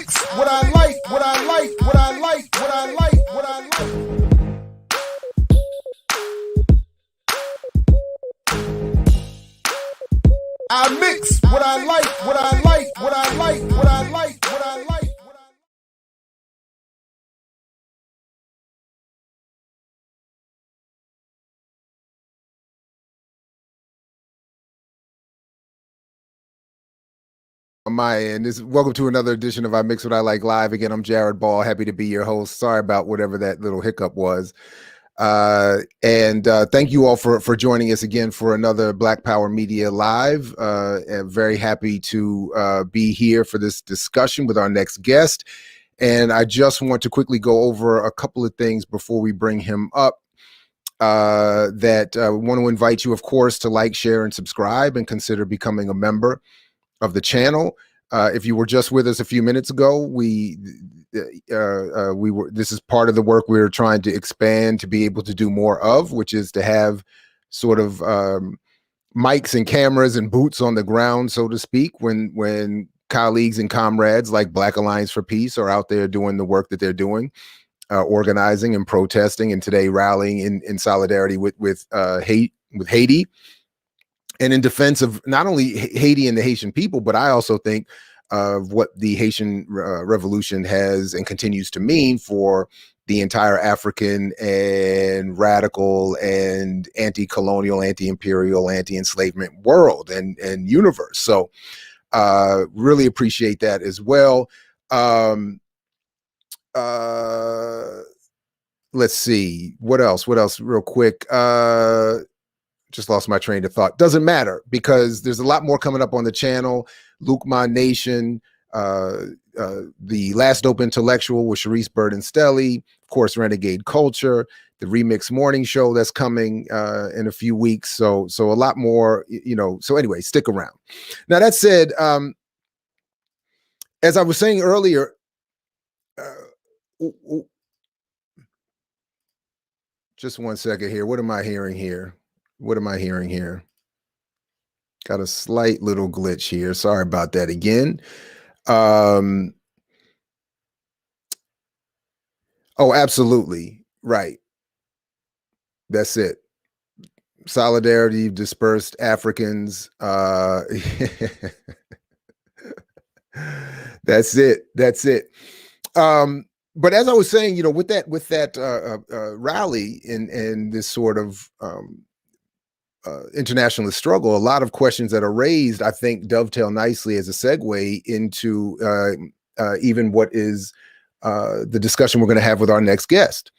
mix what I like, what I like, what I like, what I like, what I like. I mix what I like, what I like, what I like, what I like, what I like. On my end, welcome to another edition of I Mix What I Like Live. Again, I'm Jared Ball, happy to be your host. Sorry about whatever that little hiccup was. And thank you all for joining us again for another Black Power Media Live. Very happy to be here for this discussion with our next guest. And I just want to quickly go over a couple of things before we bring him up. We want to invite you, of course, to like, share, and subscribe, and consider becoming a member of the channel. If you were just with us a few minutes ago, this is part of the work we're trying to expand to be able to do more of, which is to have sort of mics and cameras and boots on the ground, so to speak, when colleagues and comrades like Black Alliance for Peace are out there doing the work that they're doing, organizing and protesting, and today rallying in solidarity with Haiti. And in defense of not only Haiti and the Haitian people, but I also think of what the Haitian revolution has and continues to mean for the entire African and radical and anti-colonial, anti-imperial, anti-enslavement world and universe. So really appreciate that as well. Let's see, what else real quick. Just lost my train of thought. Doesn't matter, because there's a lot more coming up on the channel. Lukman Nation, the Last Dope Intellectual with Sharice Burden Stelly, of course, Renegade Culture, the Remix Morning Show that's coming in a few weeks. So a lot more, so anyway, stick around. Now, that said, as I was saying earlier, just one second here. What am I hearing here? Got a slight little glitch here. Sorry about that again. Oh, absolutely. Right. That's it. Solidarity, dispersed Africans. That's it. But as I was saying, with that rally and this sort of internationalist struggle, a lot of questions that are raised, I think, dovetail nicely as a segue into even what is the discussion we're going to have with our next guest.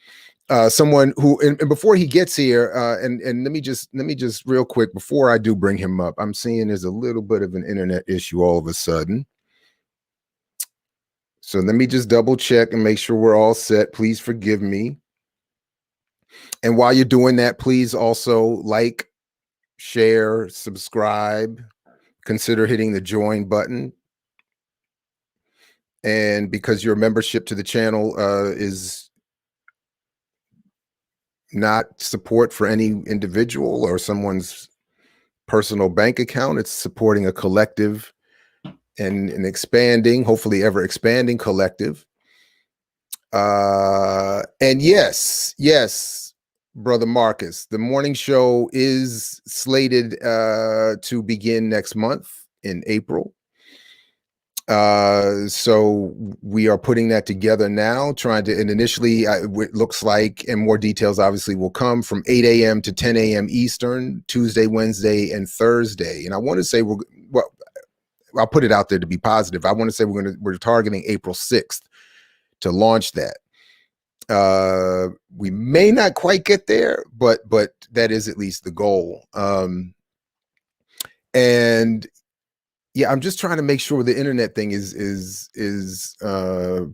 Someone who, and before he gets here, and let me just real quick before I do bring him up, I'm seeing there's a little bit of an internet issue all of a sudden. So let me just double check and make sure we're all set. Please forgive me. And while you're doing that, please also like, share, subscribe, consider hitting the join button. And because your membership to the channel is not support for any individual or someone's personal bank account, it's supporting a collective and an expanding, hopefully ever expanding collective. And yes, Brother Marcus, the morning show is slated to begin next month in April. So we are putting that together now, and initially it looks like, and more details obviously will come, from 8 a.m. to 10 a.m. Eastern, Tuesday, Wednesday, and Thursday. And I want to say, I'll put it out there to be positive. I want to say we're targeting April 6th to launch that. We may not quite get there, but that is at least the goal. And yeah, I'm just trying to make sure the internet thing is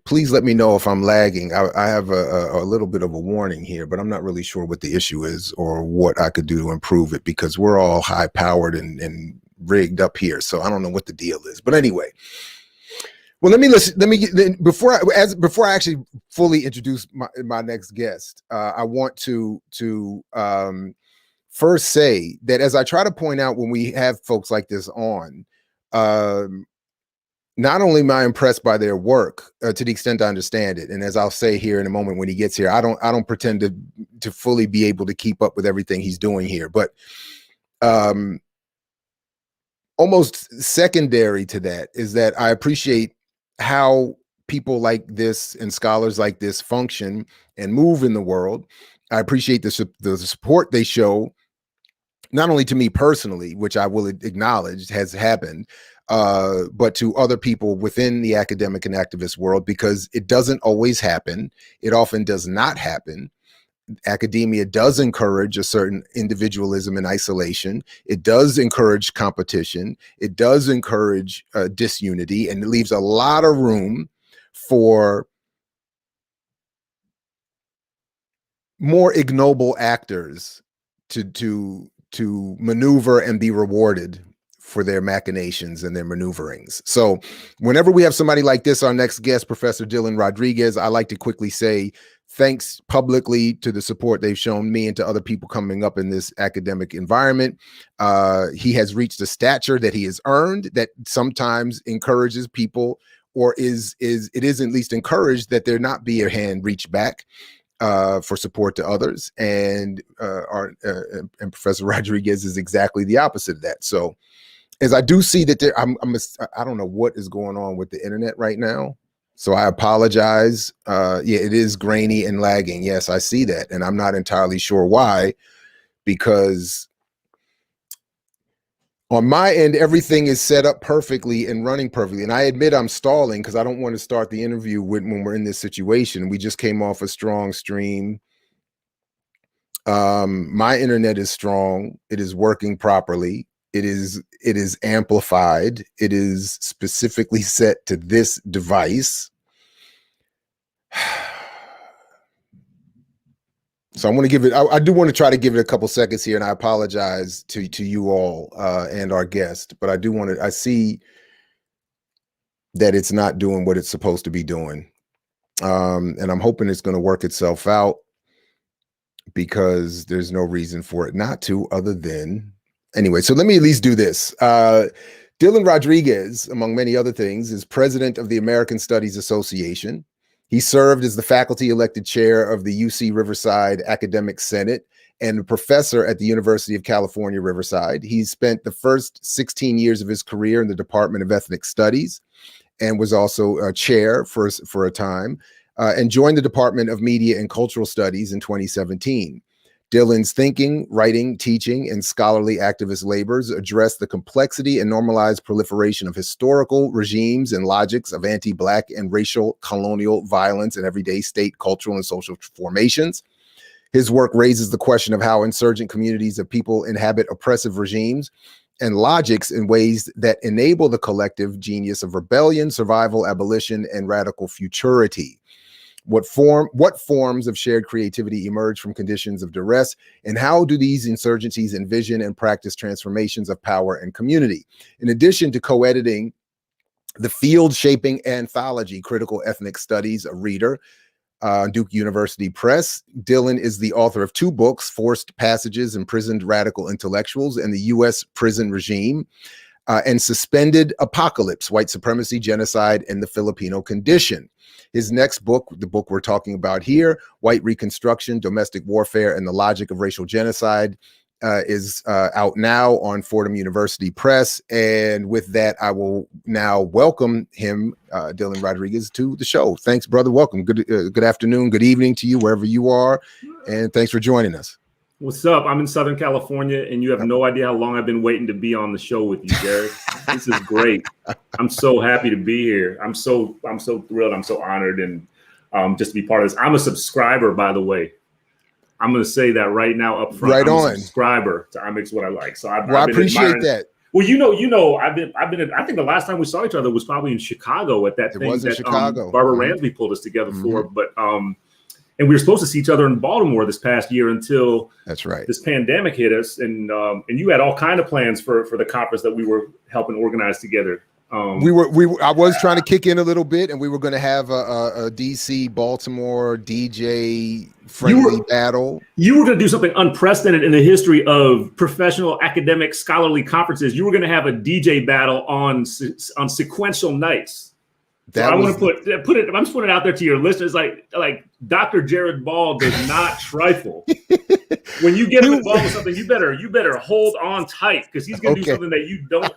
please let me know if I'm lagging. I have a little bit of a warning here, but I'm not really sure what the issue is or what I could do to improve it, because we're all high powered and rigged up here. So I don't know what the deal is, but anyway. Well, before I actually fully introduce my next guest, I want to first say that, as I try to point out when we have folks like this on, not only am I impressed by their work to the extent I understand it, and as I'll say here in a moment when he gets here, I don't pretend to fully be able to keep up with everything he's doing here, but almost secondary to that is that I appreciate how people like this and scholars like this function and move in the world. I appreciate the support they show, not only to me personally, which I will acknowledge has happened, but to other people within the academic and activist world, because it doesn't always happen. It often does not happen. Academia does encourage a certain individualism and isolation. It does encourage competition. It does encourage disunity, and it leaves a lot of room for more ignoble actors to maneuver and be rewarded for their machinations and their maneuverings. So whenever we have somebody like this, our next guest, Professor Dylan Rodríguez, I like to quickly say thanks publicly to the support they've shown me and to other people coming up in this academic environment. He has reached a stature that he has earned that sometimes encourages people, or it is at least encouraged that there not be a hand reached back for support to others. And Professor Rodríguez is exactly the opposite of that. So as I do see that I don't know what is going on with the internet right now. So I apologize. Yeah, it is grainy and lagging. Yes, I see that. And I'm not entirely sure why, because on my end, everything is set up perfectly and running perfectly. And I admit I'm stalling because I don't want to start the interview when we're in this situation. We just came off a strong stream. My internet is strong. It is working properly. It is amplified. It is specifically set to this device. So I want to give it, I do want to try to give it a couple seconds here, and I apologize to you all and our guest, but I see that it's not doing what it's supposed to be doing. And I'm hoping it's going to work itself out, because there's no reason for it not to, other than, anyway, so let me at least do this. Dylan Rodríguez, among many other things, is president of the American Studies Association. He served as the faculty elected chair of the UC Riverside Academic Senate and a professor at the University of California, Riverside. He spent the first 16 years of his career in the Department of Ethnic Studies and was also a chair for a time, and joined the Department of Media and Cultural Studies in 2017. Dylan's thinking, writing, teaching, and scholarly activist labors address the complexity and normalized proliferation of historical regimes and logics of anti-Black and racial colonial violence in everyday state, cultural, and social formations. His work raises the question of how insurgent communities of people inhabit oppressive regimes and logics in ways that enable the collective genius of rebellion, survival, abolition, and radical futurity. What forms of shared creativity emerge from conditions of duress, and how do these insurgencies envision and practice transformations of power and community? In addition to co-editing the field-shaping anthology, Critical Ethnic Studies, a reader, Duke University Press, Dylan is the author of 2 books, Forced Passages, Imprisoned Radical Intellectuals, and the U.S. Prison Regime, and Suspended Apocalypse, White Supremacy, Genocide, and the Filipino Condition. His next book, the book we're talking about here, White Reconstruction, Domestic Warfare, and the Logic of Racial Genocide, is out now on Fordham University Press. And with that, I will now welcome him, Dylan Rodríguez, to the show. Thanks, brother. Welcome. Good afternoon, good evening to you, wherever you are. And thanks for joining us. What's up? I'm in Southern California, and you have no idea how long I've been waiting to be on the show with you, Derek. This is great. I'm so happy to be here. I'm so thrilled. I'm so honored, and just to be part of this. I'm a subscriber, by the way. I'm going to say that right now up front. Right on. I'm a subscriber to I Mix What I Like. So I appreciate that. Well, you know, I've been. I think the last time we saw each other was probably in Chicago at that thing that Barbara Ransby pulled us together for. But and we were supposed to see each other in Baltimore this past year until that's right. This pandemic hit us, and you had all kind of plans for the conference that we were helping organize together. I was trying to kick in a little bit, and we were going to have a DC Baltimore DJ friendly battle. You were going to do something unprecedented in the history of professional academic scholarly conferences. You were going to have a DJ battle on sequential nights. So I want to put it. I'm just putting it out there to your listeners. Like Dr. Jared Ball does not trifle. When you get him involved with something, you better hold on tight, because he's going to do something that you don't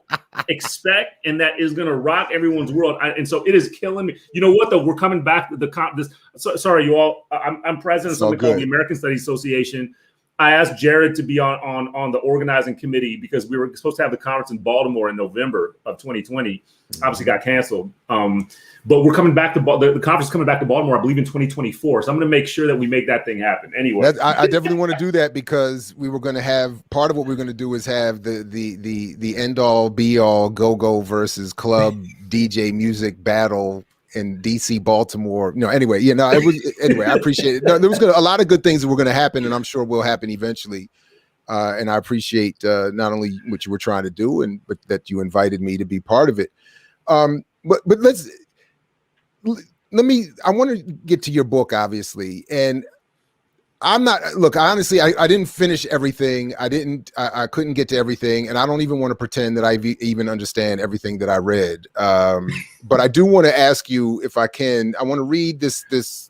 expect, and that is going to rock everyone's world. And so it is killing me. You know what? Though, we're coming back to sorry, you all. I'm president of something called the American Studies Association. I asked Jared to be on the organizing committee because we were supposed to have the conference in Baltimore in November of 2020. Obviously got canceled. But we're coming back to the conference is coming back to Baltimore, I believe, in 2024. So I'm going to make sure that we make that thing happen. Anyway, I definitely want to do that, because we were going to have, part of what we're going to do is have the end all be all go versus club DJ music battle in DC, Baltimore. Anyway, I appreciate it. No, there was a lot of good things that were going to happen, and I'm sure will happen eventually. And I appreciate not only what you were trying to do, but that you invited me to be part of it. But I want to get to your book, obviously. And honestly, I didn't finish everything. I couldn't get to everything. And I don't even want to pretend that I even understand everything that I read. But I do want to ask you, if I can, I want to read this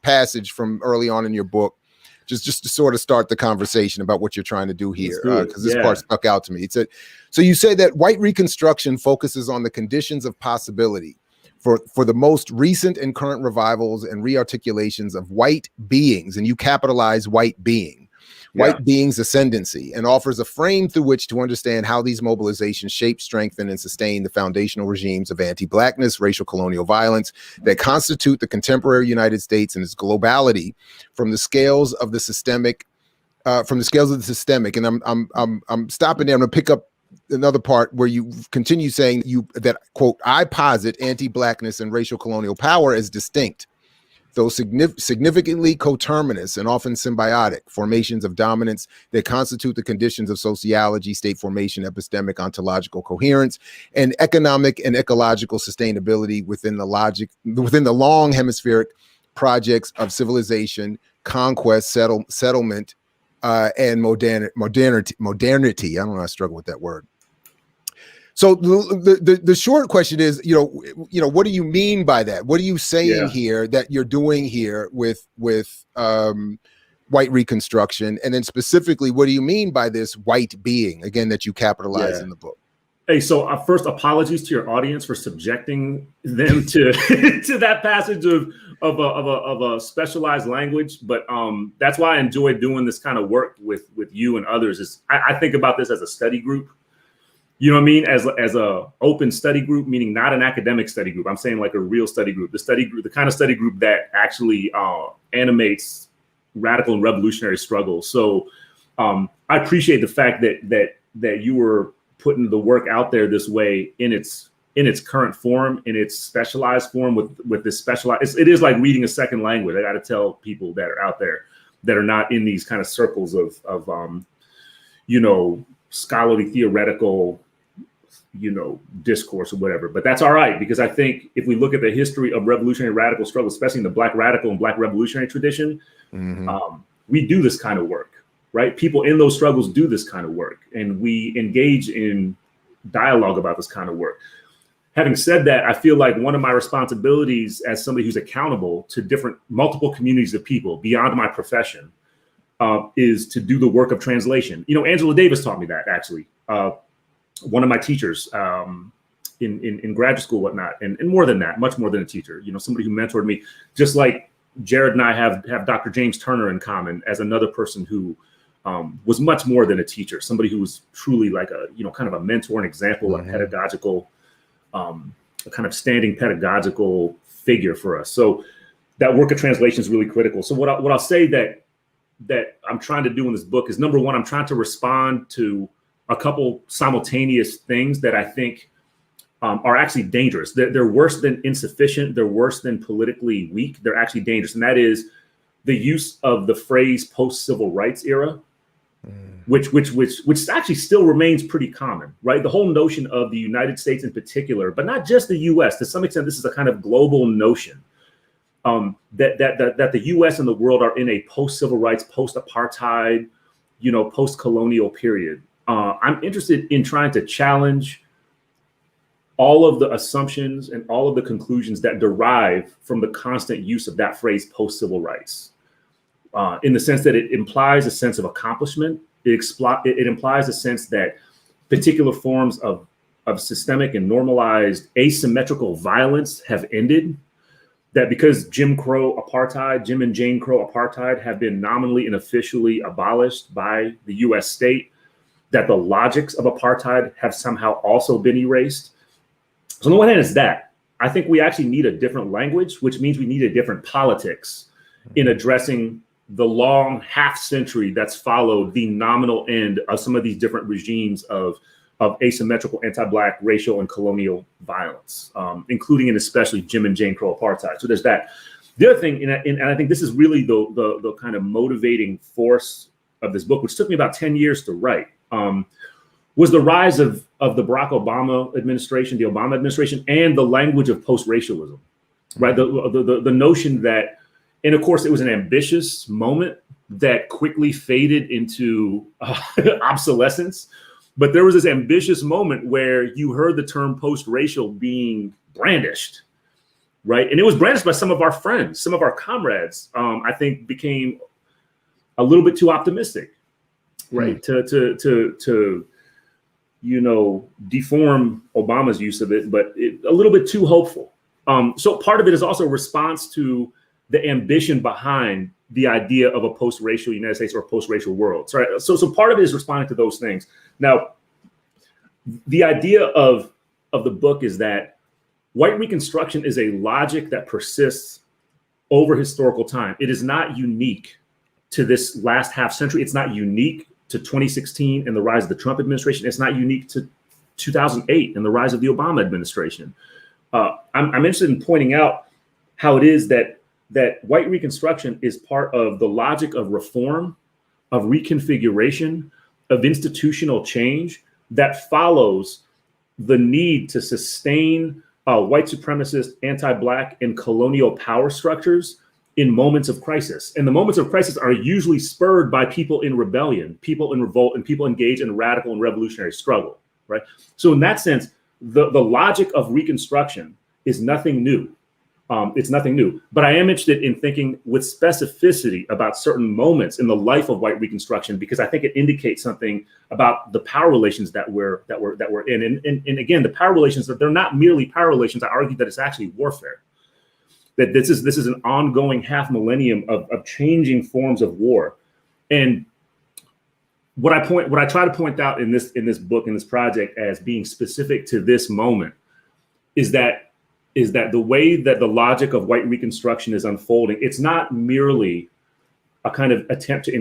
passage from early on in your book, just to sort of start the conversation about what you're trying to do here, because this part stuck out to me. It said, so you say that white Reconstruction focuses on the conditions of possibility for the most recent and current revivals and rearticulations of white beings, and you capitalize white being, white being's ascendancy, and offers a frame through which to understand how these mobilizations shape, strengthen, and sustain the foundational regimes of anti-Blackness, racial colonial violence that constitute the contemporary United States and its globality from the scales of the systemic. And I'm stopping there. I'm going to pick up another part where you continue saying that, quote, I posit anti-Blackness and racial colonial power as distinct, though significantly coterminous and often symbiotic formations of dominance that constitute the conditions of sociology, state formation, epistemic, ontological coherence, and economic and ecological sustainability within the long hemispheric projects of civilization, conquest, settlement, and modernity. I don't know. I struggle with that word. So the short question is, what do you mean by that? What are you saying here that you're doing here with white Reconstruction? And then specifically, what do you mean by this white being, again, that you capitalize in the book? Hey, so first, apologies to your audience for subjecting them to to that passage of a specialized language, but that's why I enjoy doing this kind of work with you and others. Is I think about this as a study group. You know what I mean? As a open study group, meaning not an academic study group. I'm saying like a real study group, the kind of study group that actually animates radical and revolutionary struggles. So I appreciate the fact that you were putting the work out there this way in its current form, in its specialized form, with this specialized. It is like reading a second language. I got to tell people that are out there that are not in these kind of circles of scholarly theoretical discourse or whatever. But that's all right, because I think if we look at the history of revolutionary radical struggle, especially in the Black radical and Black revolutionary tradition, we do this kind of work, right? People in those struggles do this kind of work, and we engage in dialogue about this kind of work. Having said that, I feel like one of my responsibilities as somebody who's accountable to multiple communities of people beyond my profession is to do the work of translation. Angela Davis taught me that, actually. One of my teachers in graduate school, whatnot, and more than that, much more than a teacher, somebody who mentored me, just like Jared and I have Dr. James Turner in common as another person who was much more than a teacher, somebody who was truly like a, kind of a mentor and example, a pedagogical, a kind of standing pedagogical figure for us. So that work of translation is really critical. So what I'll say that I'm trying to do in this book is, number one, I'm trying to respond to a couple simultaneous things that I think are actually dangerous. They're worse than insufficient. They're worse than politically weak. They're actually dangerous. And that is the use of the phrase post-civil rights era which actually still remains pretty common, right? The whole notion of the United States in particular, but not just the U.S. To some extent, this is a kind of global notion that the U.S. and the world are in a post-civil rights, post-apartheid, post-colonial period. I'm interested in trying to challenge all of the assumptions and all of the conclusions that derive from the constant use of that phrase post-civil rights, in the sense that it implies a sense of accomplishment. It implies a sense that particular forms of systemic and normalized asymmetrical violence have ended, that because Jim and Jane Crow apartheid have been nominally and officially abolished by the US state, that the logics of apartheid have somehow also been erased. So on the one hand is that. I think we actually need a different language, which means we need a different politics in addressing the long half century that's followed the nominal end of some of these different regimes of asymmetrical anti-Black racial and colonial violence, including and especially Jim and Jane Crow apartheid. So there's that. The other thing, and I think this is really the kind of motivating force of this book, which took me about 10 years to write, was the rise of the Barack Obama administration, the Obama administration, and the language of post-racialism, right? The notion that, and of course, it was an ambitious moment that quickly faded into obsolescence. But there was this ambitious moment where you heard the term post-racial being brandished, right? And it was brandished by some of our friends, some of our comrades, I think became a little bit too optimistic, right? To deform Obama's use of it, but a little bit too hopeful. So part of it is also a response to the ambition behind the idea of a post-racial United States or a post-racial world. So part of it is responding to those things. Now, the idea of the book is that white Reconstruction is a logic that persists over historical time. It is not unique to this last half century. It's not unique to 2016 and the rise of the Trump administration. It's not unique to 2008 and the rise of the Obama administration. I'm interested in pointing out how it is that white Reconstruction is part of the logic of reform, of reconfiguration, of institutional change that follows the need to sustain white supremacist, anti-Black, and colonial power structures in moments of crisis. And the moments of crisis are usually spurred by people in rebellion, people in revolt, and people engaged in radical and revolutionary struggle, right? So in that sense, the logic of Reconstruction is nothing new. It's nothing new, but I am interested in thinking with specificity about certain moments in the life of white Reconstruction, because I think it indicates something about the power relations that we're in. And again, the power relations, they're not merely power relations. I argue that it's actually warfare. That this is an ongoing half millennium of changing forms of war. And what I try to point out in this book, in this project, as being specific to this moment is that the way that the logic of white Reconstruction is unfolding, it's not merely a kind of attempt to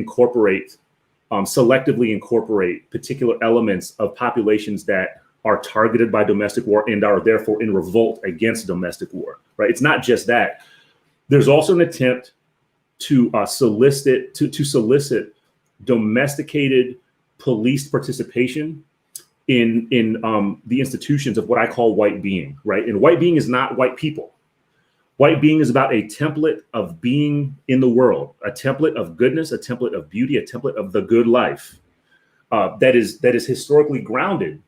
selectively incorporate particular elements of populations that are targeted by domestic war and are therefore in revolt against domestic war, right? It's not just that. There's also an attempt to solicit domesticated police participation in the institutions of what I call white being, right? And white being is not white people. White being is about a template of being in the world, a template of goodness, a template of beauty, a template of the good life that is historically grounded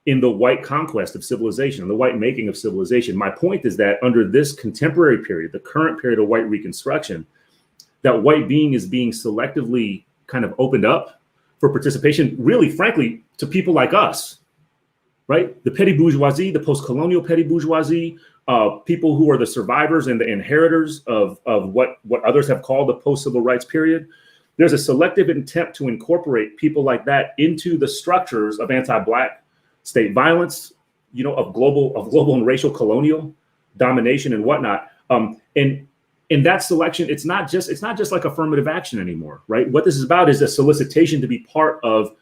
in the white conquest of civilization, the white making of civilization. My point is that under this contemporary period, the current period of white Reconstruction, that white being is being selectively kind of opened up for participation, really, frankly, to people like us, right? The petty bourgeoisie, the post-colonial petty bourgeoisie, people who are the survivors and the inheritors of what others have called the post-civil rights period. There's a selective attempt to incorporate people like that into the structures of anti-Black state violence, of global and racial colonial domination and whatnot. And in that selection, it's not just like affirmative action anymore, right? What this is about is a solicitation to be part of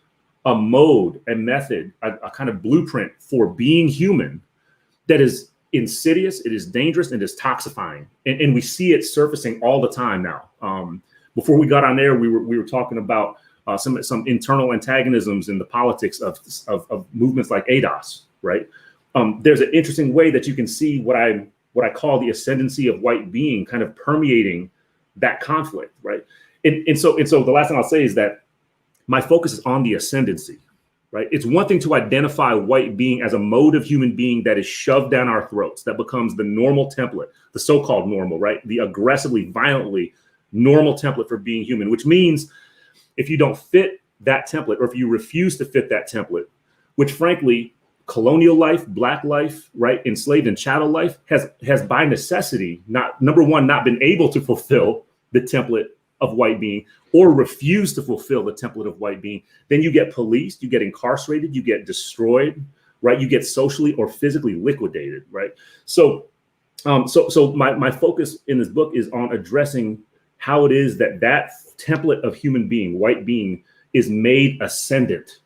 a mode, a method, a kind of blueprint for being human that is insidious, it is dangerous, and it is toxifying. And we see it surfacing all the time now. Before we got on air, we were talking about some internal antagonisms in the politics of movements like ADOS, right? There's an interesting way that you can see what I call the ascendancy of white being kind of permeating that conflict, right? And so the last thing I'll say is that my focus is on the ascendancy, right? It's one thing to identify white being as a mode of human being that is shoved down our throats, that becomes the normal template, the so-called normal, right? The aggressively, violently normal template for being human, which means if you don't fit that template, or if you refuse to fit that template, which frankly, colonial life, Black life, right, enslaved and chattel life has by necessity not been able to fulfill the template of white being, or refuse to fulfill the template of white being, then you get policed, you get incarcerated, you get destroyed, right? You get socially or physically liquidated, right? So my focus in this book is on addressing how it is that template of human being, white being, is made ascendant,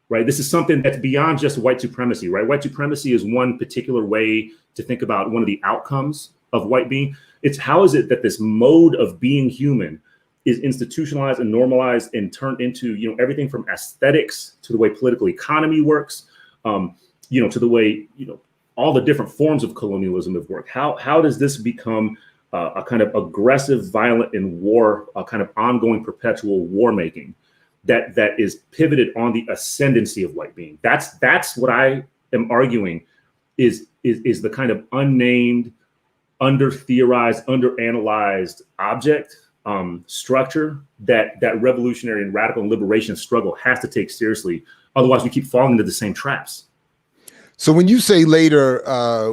right? This is something that's beyond just white supremacy, right? White supremacy is one particular way to think about one of the outcomes of white being. It's how is it that this mode of being human is institutionalized and normalized and turned into, everything from aesthetics to the way political economy works, to the way, all the different forms of colonialism have worked. How does this become a kind of aggressive, violent, and war, a kind of ongoing perpetual war making that is pivoted on the ascendancy of white being? That's what I am arguing is the kind of unnamed, under-theorized, under-analyzed object structure that revolutionary and radical and liberation struggle has to take seriously. Otherwise, we keep falling into the same traps. So when you say later,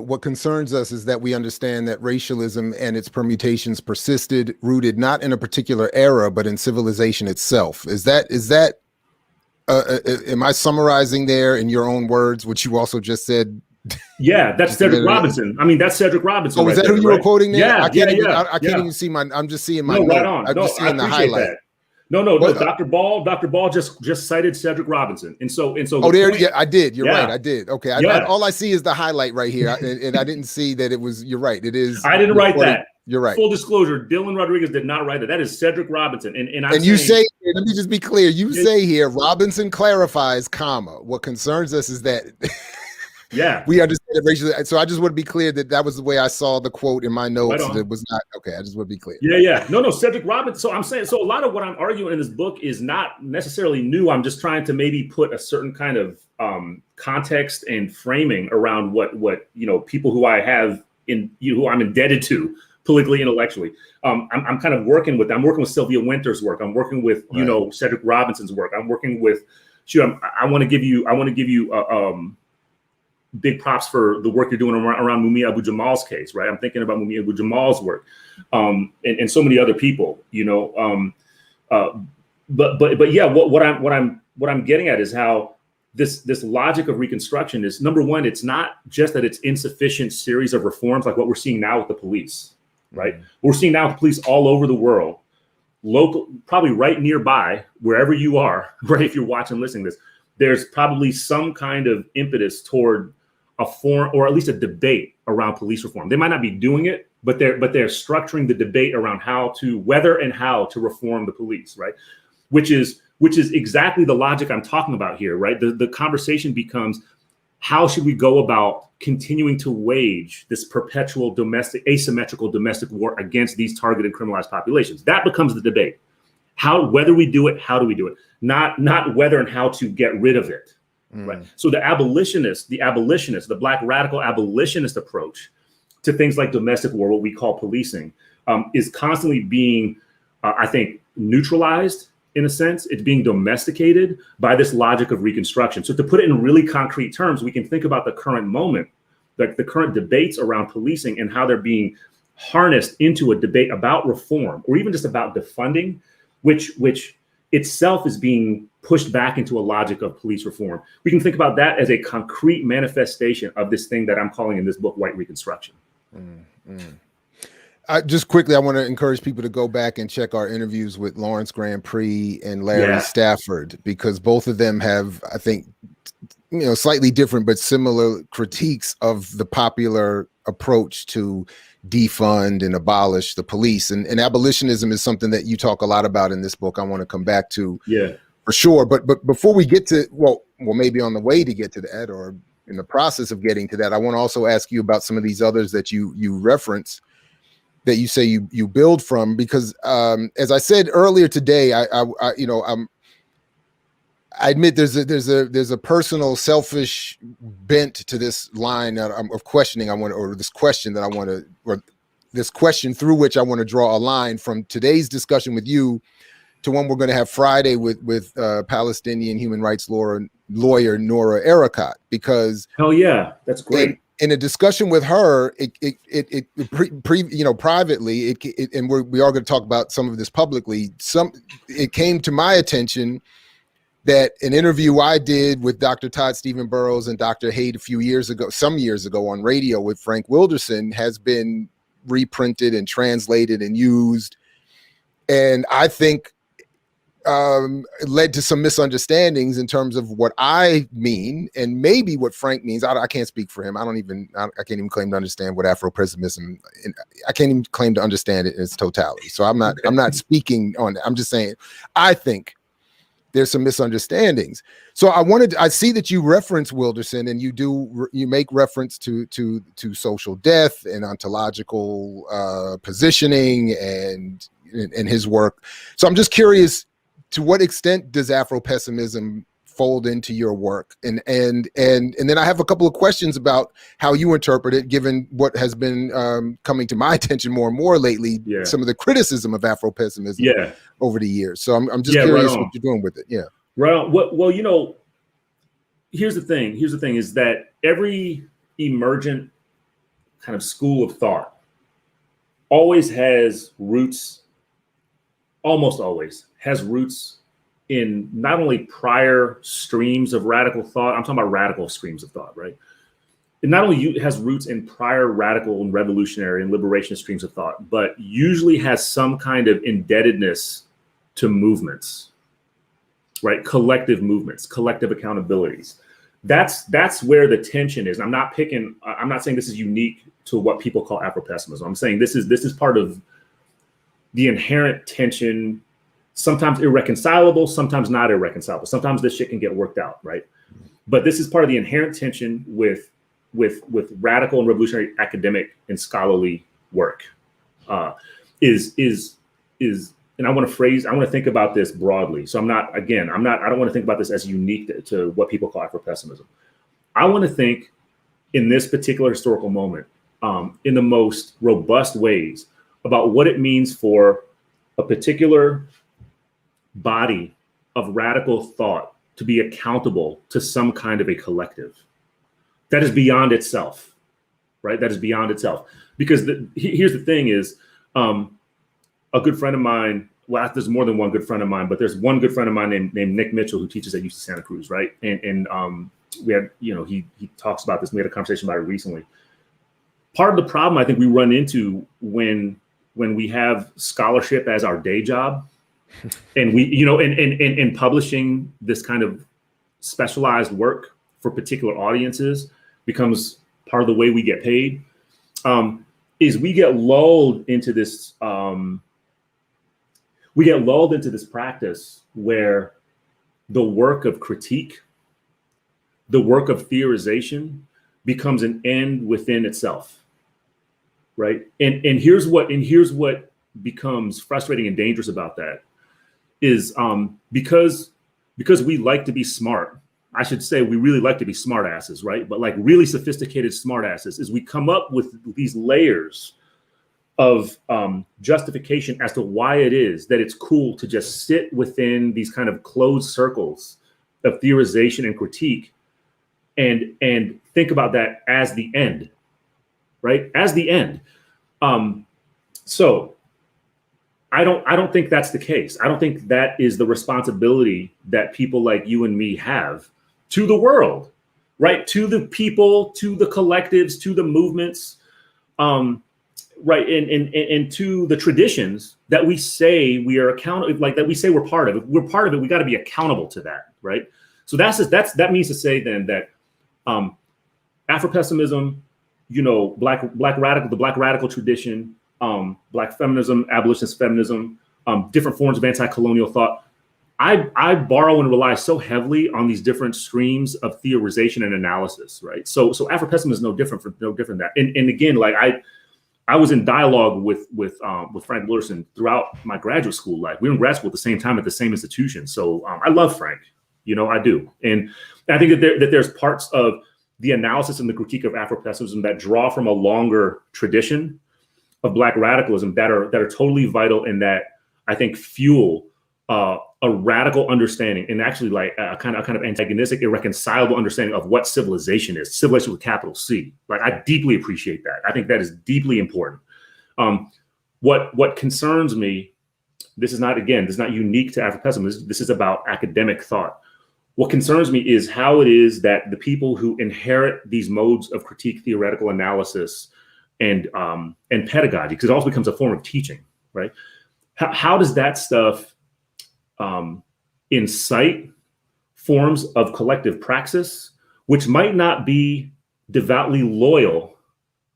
what concerns us is that we understand that racialism and its permutations persisted, rooted not in a particular era, but in civilization itself. Is that am I summarizing there in your own words, what you also just said? Yeah, that's Cedric Robinson. I mean, that's Cedric Robinson. Oh, is that who you were quoting there? Yeah, I can't even see I'm just seeing my note. Right on. I'm just seeing the highlight. That. No. Dr. Ball just cited Cedric Robinson, and so. I did. You're right. I did. Okay. All I see is the highlight right here, and I didn't see that it was. You're right. It is. I didn't write that. You're right. Full disclosure: Dylan Rodríguez did not write that. That is Cedric Robinson, and you say. Let me just be clear. You say here, Robinson clarifies, comma. What concerns us is that. Yeah, we understand it racially. So I just want to be clear that was the way I saw the quote in my notes. Right, it was not okay. I just want to be clear. Yeah. No, Cedric Robinson. So I'm saying, so a lot of what I'm arguing in this book is not necessarily new. I'm just trying to maybe put a certain kind of context and framing around what people who I have who I'm indebted to politically, intellectually. I'm kind of working with Sylvia Winter's work. I'm working with Cedric Robinson's work. I'm working with. I want to give you. Big props for the work you're doing around Mumia Abu-Jamal's case, right? I'm thinking about Mumia Abu-Jamal's work, and so many other people, But yeah, what I'm getting at is how this logic of Reconstruction is, number one, it's not just that it's insufficient series of reforms like what we're seeing now with the police, right? Mm-hmm. We're seeing now with police all over the world, local, probably right nearby, wherever you are, right? If you're watching, listening to this, there's probably some kind of impetus toward a form, or at least a debate around police reform. They might not be doing it, but they're structuring the debate around whether and how to reform the police, right? Which is exactly the logic I'm talking about here, right? The conversation becomes, how should we go about continuing to wage this perpetual asymmetrical domestic war against these targeted criminalized populations? That becomes the debate. Whether we do it, how do we do it? Not whether and how to get rid of it. Right. So the Black radical abolitionist approach to things like domestic war, what we call policing, is constantly being, I think, neutralized in a sense. It's being domesticated by this logic of Reconstruction. So to put it in really concrete terms, we can think about the current moment, like the current debates around policing and how they're being harnessed into a debate about reform, or even just about defunding, which itself is being pushed back into a logic of police reform. We can think about that as a concrete manifestation of this thing that I'm calling in this book, white Reconstruction. Just quickly, I want to encourage people to go back and check our interviews with Lawrence Grand Prix and Larry Stafford, because both of them have, I think, slightly different but similar critiques of the popular approach to defund and abolish the police. And abolitionism is something that you talk a lot about in this book. I want to come back to, for sure. But before we get to, well, maybe on the way to get to that, or in the process of getting to that, I want to also ask you about some of these others that you reference, that you say you build from, because as I said earlier today, I admit there's a personal selfish bent to this line of questioning this question through which I want to draw a line from today's discussion with you to one we're going to have Friday with Palestinian human rights lawyer Noura Erakat, because hell yeah, that's great. In a discussion with her, privately, and we are going to talk about some of this publicly. It came to my attention that an interview I did with Dr. Todd Stephen Burrows and Dr. Haidt some years ago on radio with Frank Wilderson has been reprinted and translated and used, and I think led to some misunderstandings in terms of what I mean and maybe what Frank means. I can't speak for him. I can't even claim to understand what Afro-pessimism, and I can't even claim to understand it in its totality. So I'm not speaking on it. I'm just saying I think there's some misunderstandings. So I see that you reference Wilderson, and you make reference to social death and ontological positioning and his work. So I'm just curious, to what extent does Afro-pessimism fold into your work? And then I have a couple of questions about how you interpret it, given what has been coming to my attention more and more lately, some of the criticism of Afro-pessimism over the years. So I'm just curious what you're doing with it. Yeah. Right on. Well, here's the thing. Is that every emergent kind of school of thought always has roots, almost always has roots in not only prior streams of radical thought. I'm talking about radical streams of thought, right? It not only has roots in prior radical and revolutionary and liberation streams of thought, but usually has some kind of indebtedness to movements, right? Collective movements, collective accountabilities. That's where the tension is. I'm not saying this is unique to what people call Afro-pessimism. I'm saying this is part of the inherent tension, sometimes irreconcilable, sometimes not irreconcilable. Sometimes this shit can get worked out, right? But this is part of the inherent tension with radical and revolutionary academic and scholarly work. And I want to think about this broadly. So I don't want to think about this as unique to what people call Afro-pessimism. I want to think in this particular historical moment, in the most robust ways, about what it means for a particular body of radical thought to be accountable to some kind of a collective that is beyond itself, right? That is beyond itself. Because here's the thing is, a good friend of mine, well, there's more than one good friend of mine, but there's one good friend of mine named Nick Mitchell, who teaches at UC Santa Cruz, right? And we had, he talks about this. We had a conversation about it recently. Part of the problem I think we run into when we have scholarship as our day job, and we, in publishing this kind of specialized work for particular audiences becomes part of the way we get paid, is we get lulled into this practice where the work of critique, the work of theorization becomes an end within itself, right? And here's what becomes frustrating and dangerous about that is because we like to be smart. I should say we really like to be smart asses, right? But like really sophisticated smart asses, is we come up with these layers of justification as to why it is that it's cool to just sit within these kind of closed circles of theorization and critique and think about that as the end, right? As the end. So I don't think that's the case. I don't think that is the responsibility that people like you and me have to the world, right? To the people, to the collectives, to the movements, right? And to the traditions that we say we are accountable, like that we say we're part of. If we're part of it, we got to be accountable to that, right? So that means to say then that Afro-pessimism, the black radical tradition, black feminism, abolitionist feminism, different forms of anti-colonial thought. I borrow and rely so heavily on these different streams of theorization and analysis, right? So Afro-pessimism is no different than that. And again, like I was in dialogue with Frank Wilderson throughout my graduate school life. We were in grad school at the same time at the same institution. So I love Frank, I do. And I think that there's parts of the analysis and the critique of Afro-pessimism that draw from a longer tradition of Black radicalism that are totally vital, and that I think fuel a radical understanding, and actually like a kind of antagonistic, irreconcilable understanding of what civilization is. Civilization with capital C. Like, I deeply appreciate that. I think that is deeply important. What concerns me, this is not unique to Afro-pessimism. This is about academic thought. What concerns me is how it is that the people who inherit these modes of critique, theoretical analysis, and pedagogy, because it also becomes a form of teaching, right? How does that stuff incite forms of collective praxis, which might not be devoutly loyal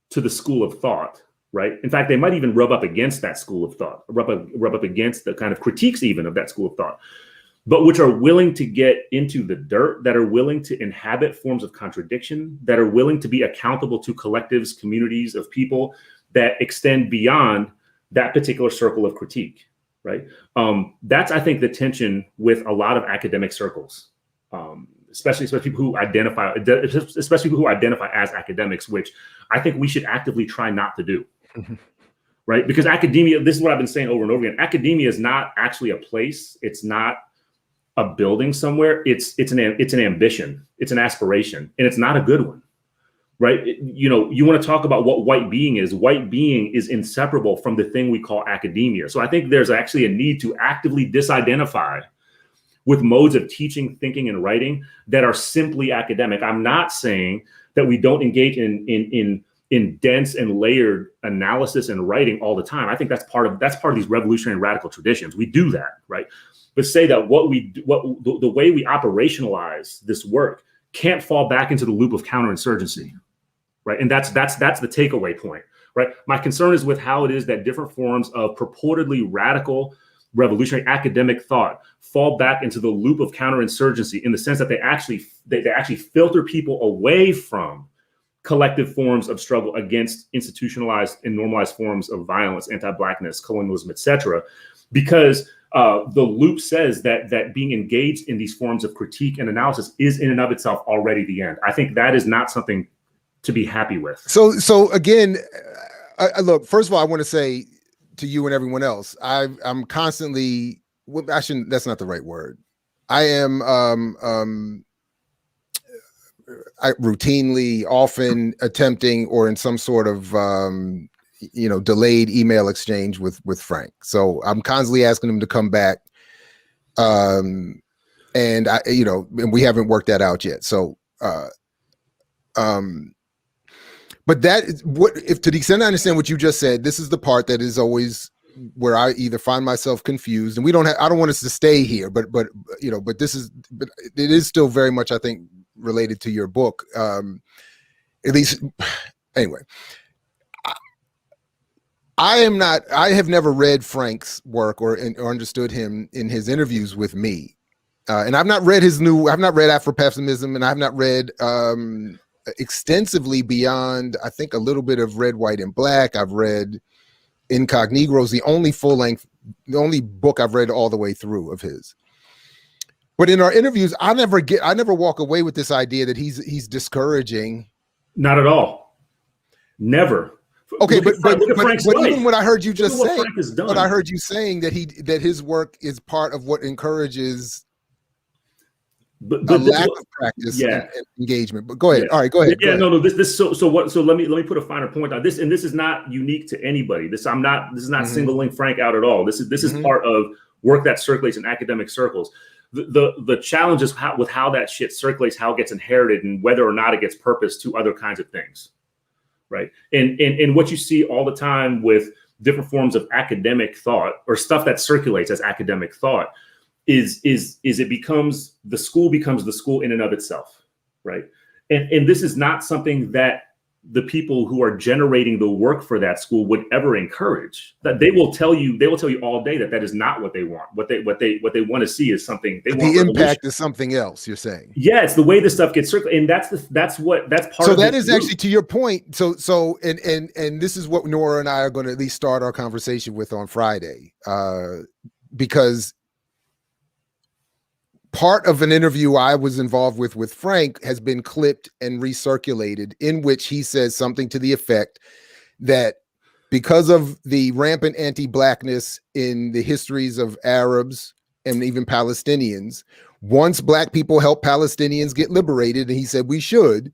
to the school of thought, right? In fact, they might even rub up against that school of thought, rub up against the kind of critiques even of that school of thought, but which are willing to get into the dirt, that are willing to inhabit forms of contradiction, that are willing to be accountable to collectives, communities of people that extend beyond that particular circle of critique, right? That's, I think, the tension with a lot of academic circles, especially people who identify as academics, which I think we should actively try not to do, right? Because academia, this is what I've been saying over and over again, academia is not actually a place. It's not a building somewhere. It's an ambition. It's an aspiration, and it's not a good one, right? You want to talk about what white being is. White being is inseparable from the thing we call academia. So I think there's actually a need to actively disidentify with modes of teaching, thinking, and writing that are simply academic. I'm not saying that we don't engage in dense and layered analysis and writing all the time. I think that's part of these revolutionary radical traditions. We do that, right? But say that the way we operationalize this work can't fall back into the loop of counterinsurgency, right? And that's the takeaway point, right? My concern is with how it is that different forms of purportedly radical revolutionary academic thought fall back into the loop of counterinsurgency, in the sense that they actually filter people away from collective forms of struggle against institutionalized and normalized forms of violence, anti-Blackness, colonialism, etc., because the loop says that being engaged in these forms of critique and analysis is in and of itself already the end. I think that is not something to be happy with. So again, look, first of all, I want to say to you and everyone else, I'm constantly, that's not the right word. I am routinely, often attempting, or in some sort of delayed email exchange with Frank. So I'm constantly asking him to come back. And and we haven't worked that out yet. So, but that is if to the extent I understand what you just said, this is the part that is always where I either find myself confused, and I don't want us to stay here, but it is still very much, I think, related to your book. At least anyway. I have never read Frank's work or understood him in his interviews with me. And I've not read Afro-pessimism, and I've not read extensively beyond, I think, a little bit of Red, White, and Black. I've read Incognegros, the only book I've read all the way through of his. But in our interviews, I never walk away with this idea that he's discouraging. Not at all. Never. Okay, but even what I heard you just say, what I heard you saying that his work is part of what encourages a lack of practice and engagement. But go ahead. All right, go ahead. Yeah, no. So let me put a finer point on this, and this is not unique to anybody. This is not singling Frank out at all. This is part of work that circulates in academic circles. The challenge is with how that shit circulates, how it gets inherited, and whether or not it gets purposed to other kinds of things. Right. And what you see all the time with different forms of academic thought, or stuff that circulates as academic thought, is it becomes the school in and of itself, right? And this is not something that the people who are generating the work for that school would ever encourage. That they will tell you all day that is not what they want. What they want to see is something they want. The impact is something else, you're saying. Yeah, it's the way this stuff gets circulated, and that's part so of that is group. Actually to your point. So and this is what Nora and I are going to at least start our conversation with on Friday, because part of an interview I was involved with Frank has been clipped and recirculated, in which he says something to the effect that because of the rampant anti-Blackness in the histories of Arabs and even Palestinians, once Black people help Palestinians get liberated, and he said we should,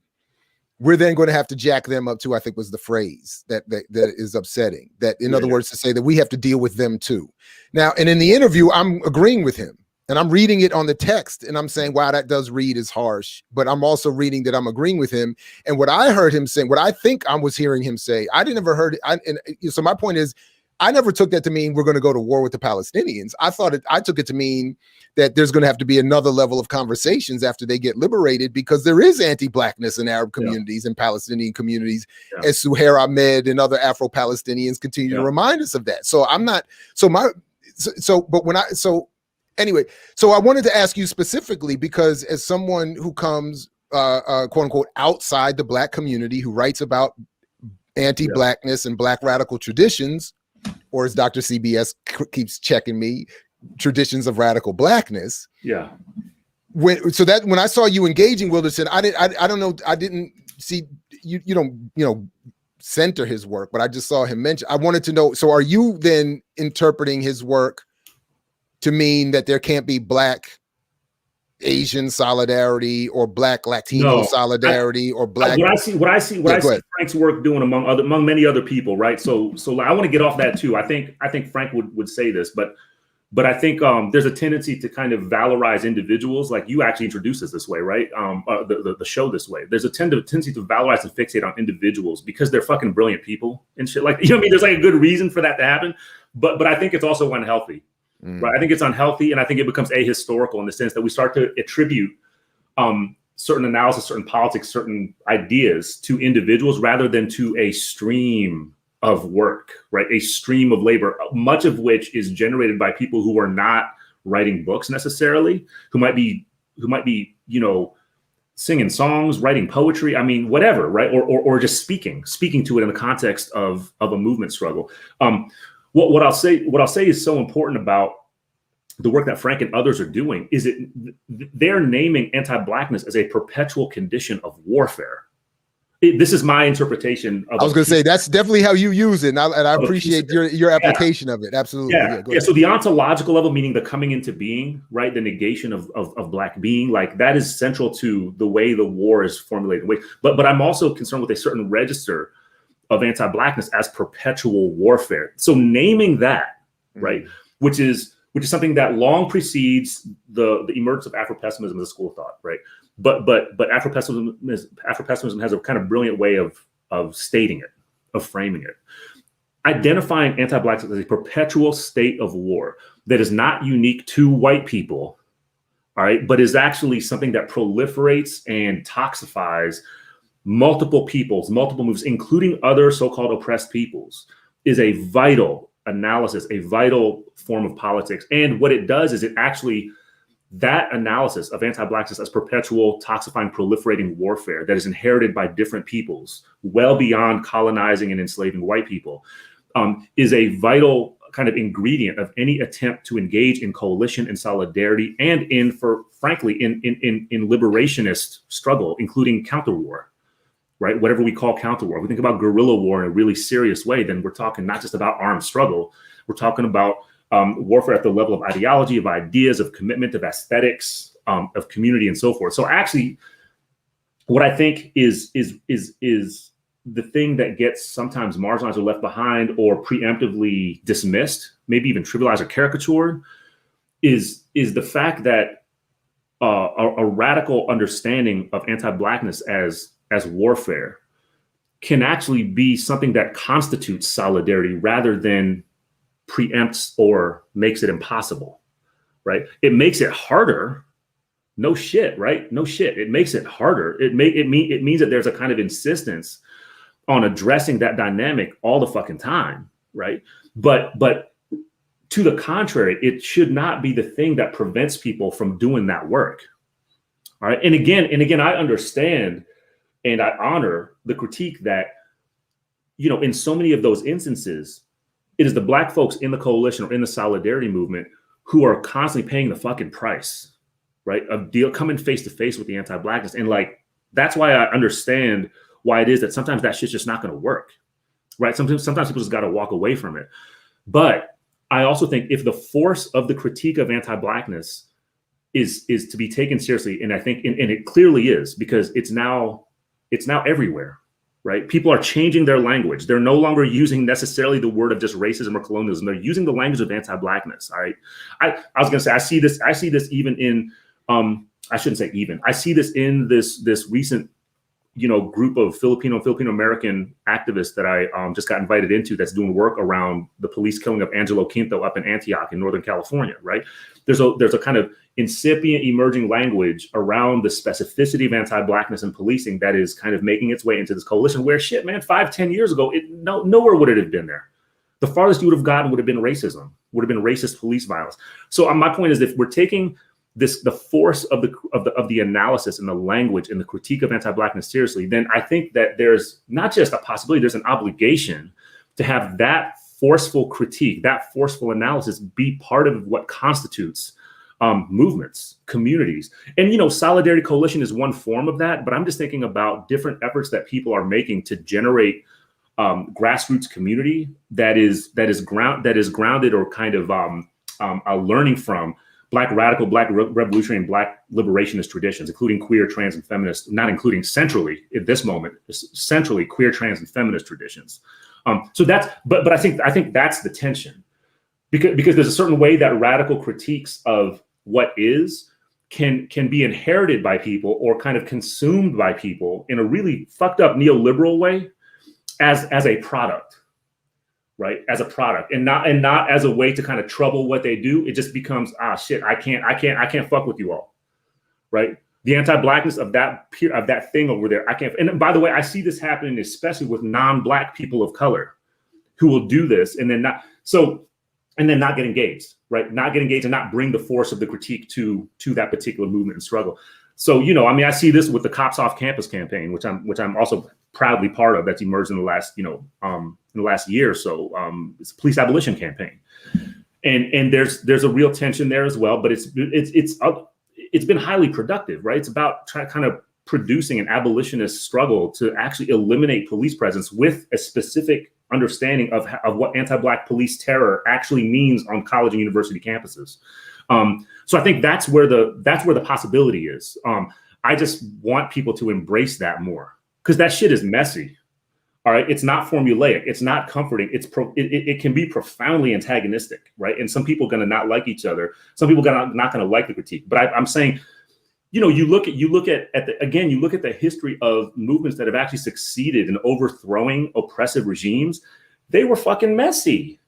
we're then going to have to jack them up too, I think was the phrase that is upsetting. That, in other words, to say that we have to deal with them too. Now, and in the interview, I'm agreeing with him. And I'm reading it on the text and I'm saying, wow, that does read as harsh, but I'm also reading that I'm agreeing with him. And what I heard him saying, what I think I was hearing him say, I didn't ever heard it. So my point is, I never took that to mean we're going to go to war with the Palestinians. I took it to mean that there's going to have to be another level of conversations after they get liberated, because there is anti-Blackness in Arab communities and Palestinian communities, as Suhair Ahmed and other Afro-Palestinians continue to remind us of that. So I'm not, anyway, so I wanted to ask you specifically, because as someone who comes, quote unquote, outside the Black community, who writes about anti-Blackness and Black radical traditions, or as Dr. CBS keeps checking me, traditions of radical Blackness. Yeah. When I saw you engaging Wilderson, I don't know, I didn't see you don't, center his work, but I just saw him mention. I wanted to know, so are you then interpreting his work to mean that there can't be Black Asian solidarity or Black Latino solidarity or Black? What I see Frank's work doing among many other people, right? So I want to get off that too. I think Frank would say this, but I think there's a tendency to kind of valorize individuals, like you actually introduced us this way, right? The show this way. There's a tendency to valorize and fixate on individuals because they're fucking brilliant people and shit. Like, you know what I mean? There's like a good reason for that to happen, but I think it's also unhealthy. Right. I think it's unhealthy, and I think it becomes ahistorical in the sense that we start to attribute certain analysis, certain politics, certain ideas to individuals rather than to a stream of work, right? A stream of labor, much of which is generated by people who are not writing books necessarily, who might be, singing songs, writing poetry. I mean, whatever, right? Or just speaking to it in the context of a movement struggle. What I'll say is so important about the work that Frank and others are doing is they're naming anti-Blackness as a perpetual condition of warfare. This is my interpretation of. I was going to say that's definitely how you use it, and I appreciate your application of it. Absolutely. Yeah. So the ontological level, meaning the coming into being, right? The negation of Black being, like that is central to the way the war is formulated. But I'm also concerned with a certain register of anti-Blackness as perpetual warfare. So naming that, right, which is something that long precedes the emergence of Afro-pessimism as a school of thought, right? But Afro-pessimism has a kind of brilliant way of stating it, of framing it. Identifying anti-Blackness as a perpetual state of war that is not unique to white people, all right, but is actually something that proliferates and toxifies multiple peoples, multiple moves, including other so-called oppressed peoples, is a vital analysis, a vital form of politics. And what it does is it actually, that analysis of anti-Blackness as perpetual, toxifying, proliferating warfare that is inherited by different peoples, well beyond colonizing and enslaving white people, is a vital kind of ingredient of any attempt to engage in coalition and solidarity and in liberationist struggle, including counterwar. Right, whatever we call counterwar. If we think about guerrilla war in a really serious way, then we're talking not just about armed struggle. We're talking about warfare at the level of ideology, of ideas, of commitment, of aesthetics, of community, and so forth. So actually, what I think is the thing that gets sometimes marginalized or left behind or preemptively dismissed, maybe even trivialized or caricatured, is the fact that a radical understanding of anti-Blackness as warfare can actually be something that constitutes solidarity rather than preempts or makes it impossible, right? It makes it harder. No shit, right? No shit. It makes it harder. It means that there's a kind of insistence on addressing that dynamic all the fucking time, right? But to the contrary, it should not be the thing that prevents people from doing that work. All right. And again, I understand and I honor the critique that, in so many of those instances, it is the Black folks in the coalition or in the solidarity movement who are constantly paying the fucking price, right? Of coming face to face with the anti-Blackness. And like, that's why I understand why it is that sometimes that shit's just not going to work, right? Sometimes people just got to walk away from it. But I also think if the force of the critique of anti-Blackness is to be taken seriously, and I think, and it clearly is, because it's now everywhere, right? People are changing their language. They're no longer using necessarily the word of just racism or colonialism. They're using the language of anti-Blackness. All right. I was going to say, I see this even in, I shouldn't say even, I see this in this recent, group of Filipino American activists that I just got invited into that's doing work around the police killing of Angelo Quinto up in Antioch in Northern California, right? There's a kind of incipient emerging language around the specificity of anti-Blackness and policing that is kind of making its way into this coalition where shit, man, 5-10 years ago, nowhere would it have been there. The farthest you would have gotten would have been racism, would have been racist police violence. So my point is, if we're taking the force of the analysis and the language and the critique of anti-Blackness seriously, then I think that there's not just a possibility, there's an obligation to have that forceful critique, that forceful analysis be part of what constitutes movements, communities. And, Solidarity Coalition is one form of that, but I'm just thinking about different efforts that people are making to generate grassroots community that is grounded or kind of learning from Black radical, Black revolutionary, and Black liberationist traditions, including queer, trans, and feminist, not including centrally at this moment, centrally queer, trans, and feminist traditions. So that's, but I think that's the tension, because there's a certain way that radical critiques of what is can be inherited by people or kind of consumed by people in a really fucked up neoliberal way as a product. Right, as a product, and not as a way to kind of trouble what they do. It just becomes, shit, I can't fuck with you all, right? The anti-Blackness of that thing over there, I can't. And by the way, I see this happening especially with non-Black people of color who will do this and then not get engaged, right? Not get engaged and not bring the force of the critique to that particular movement and struggle. So, I see this with the Cops Off Campus campaign, which I'm also proudly part of, that's emerged in the last, in the last year or so. It's a police abolition campaign. And there's a real tension there as well, but it's been highly productive, right? It's about kind of producing an abolitionist struggle to actually eliminate police presence with a specific understanding of what anti-Black police terror actually means on college and university campuses. So I think that's where the possibility is. I just want people to embrace that more, because that shit is messy. All right, it's not formulaic. It's not comforting. It can be profoundly antagonistic, right? And some people are going to not like each other. Some people are not going to like the critique. But I'm saying, you look at the history of movements that have actually succeeded in overthrowing oppressive regimes. They were fucking messy.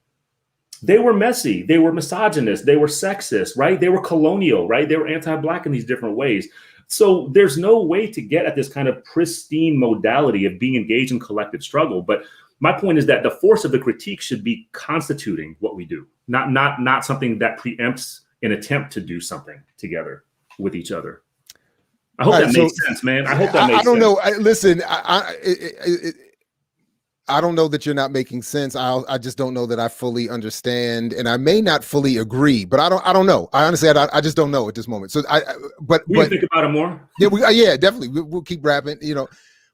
They were messy. They were misogynist. They were sexist, right? They were colonial, right? They were anti-Black in these different ways. So there's no way to get at this kind of pristine modality of being engaged in collective struggle. But my point is that the force of the critique should be constituting what we do, not something that preempts an attempt to do something together with each other. I hope that makes sense, man. I hope that makes sense. I don't know. Listen, I don't know that you're not making sense. I just don't know that I fully understand, and I may not fully agree, but I don't know. I honestly, I just don't know at this moment. So but think about it more. Yeah, definitely. We'll keep rapping,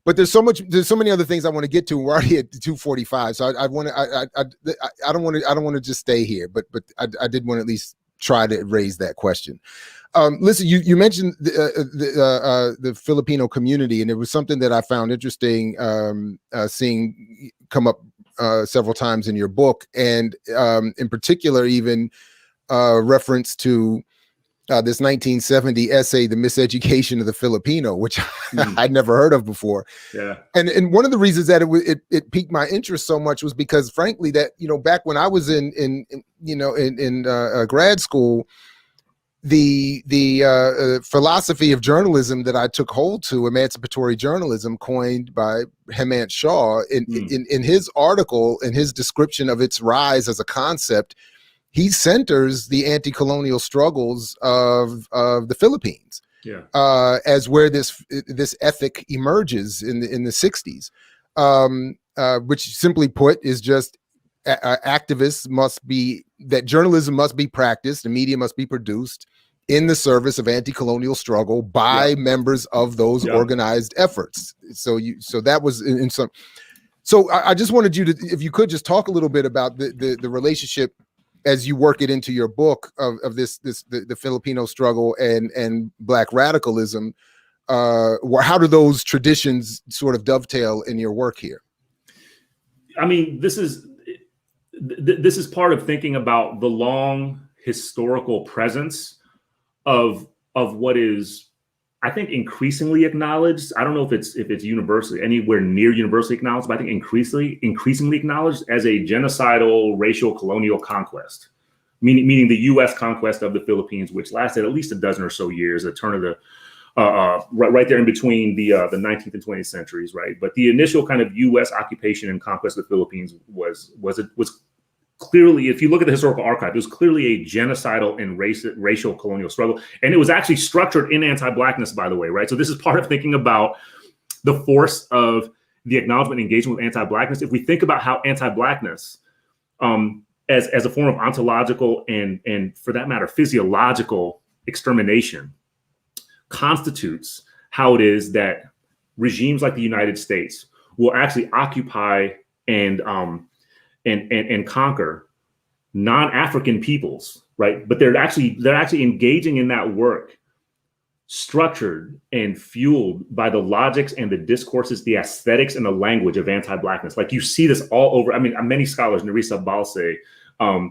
but there's so many other things I want to get to. We're already at 2:45. So I don't want to just stay here, but I did want to at least try to raise that question. Listen, you mentioned the Filipino community, and it was something that I found interesting seeing come up several times in your book, and in particular, even reference to this 1970 essay, "The Miseducation of the Filipino," which I'd never heard of before. Yeah, and one of the reasons that it piqued my interest so much was because, frankly, that back when I was in grad school, the philosophy of journalism that I took hold to, emancipatory journalism, coined by Hemant Shah, in his article, in his description of its rise as a concept, he centers the anti-colonial struggles of the Philippines, as where this ethic emerges in the 60s, which simply put is just that journalism must be practiced, the media must be produced in the service of anti-colonial struggle by members of those organized efforts. So that was in some. So I just wanted you to, if you could, just talk a little bit about the relationship as you work it into your book of the Filipino struggle and Black radicalism. How do those traditions sort of dovetail in your work here? I mean, this is part of thinking about the long historical presence of what is, I think, increasingly acknowledged. I don't know if it's universally, anywhere near universally acknowledged, but I think increasingly acknowledged as a genocidal racial colonial conquest, meaning the U.S. conquest of the Philippines, which lasted at least a dozen or so years, a turn of the right there in between the 19th and 20th centuries, right? But the initial kind of U.S. occupation and conquest of the Philippines was clearly, if you look at the historical archive, it was clearly a genocidal and racial colonial struggle. And it was actually structured in anti-Blackness, by the way, right? So this is part of thinking about the force of the acknowledgement and engagement with anti-Blackness. If we think about how anti-Blackness, as a form of ontological and for that matter, physiological extermination, constitutes how it is that regimes like the United States will actually occupy and conquer non-African peoples, right? But they're actually engaging in that work, structured and fueled by the logics and the discourses, the aesthetics and the language of anti-Blackness. Like you see this all over. I mean, many scholars, Nerissa Balse, I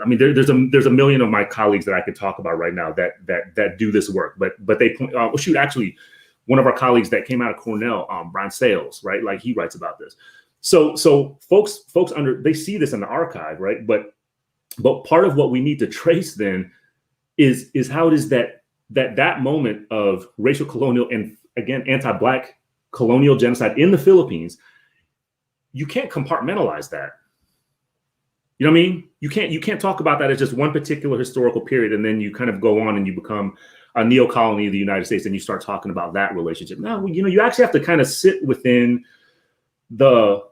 mean, there's a million of my colleagues that I could talk about right now that do this work, but they point. Actually, one of our colleagues that came out of Cornell, Brian Sales, right? Like he writes about this. So folks they see this in the archive, right? But part of what we need to trace then is how it is that moment of racial colonial and again anti-Black colonial genocide in the Philippines, you can't compartmentalize that. You know what I mean? You can't talk about that as just one particular historical period, and then you kind of go on and you become a neo-colony of the United States, and you start talking about that relationship. No, you actually have to kind of sit within the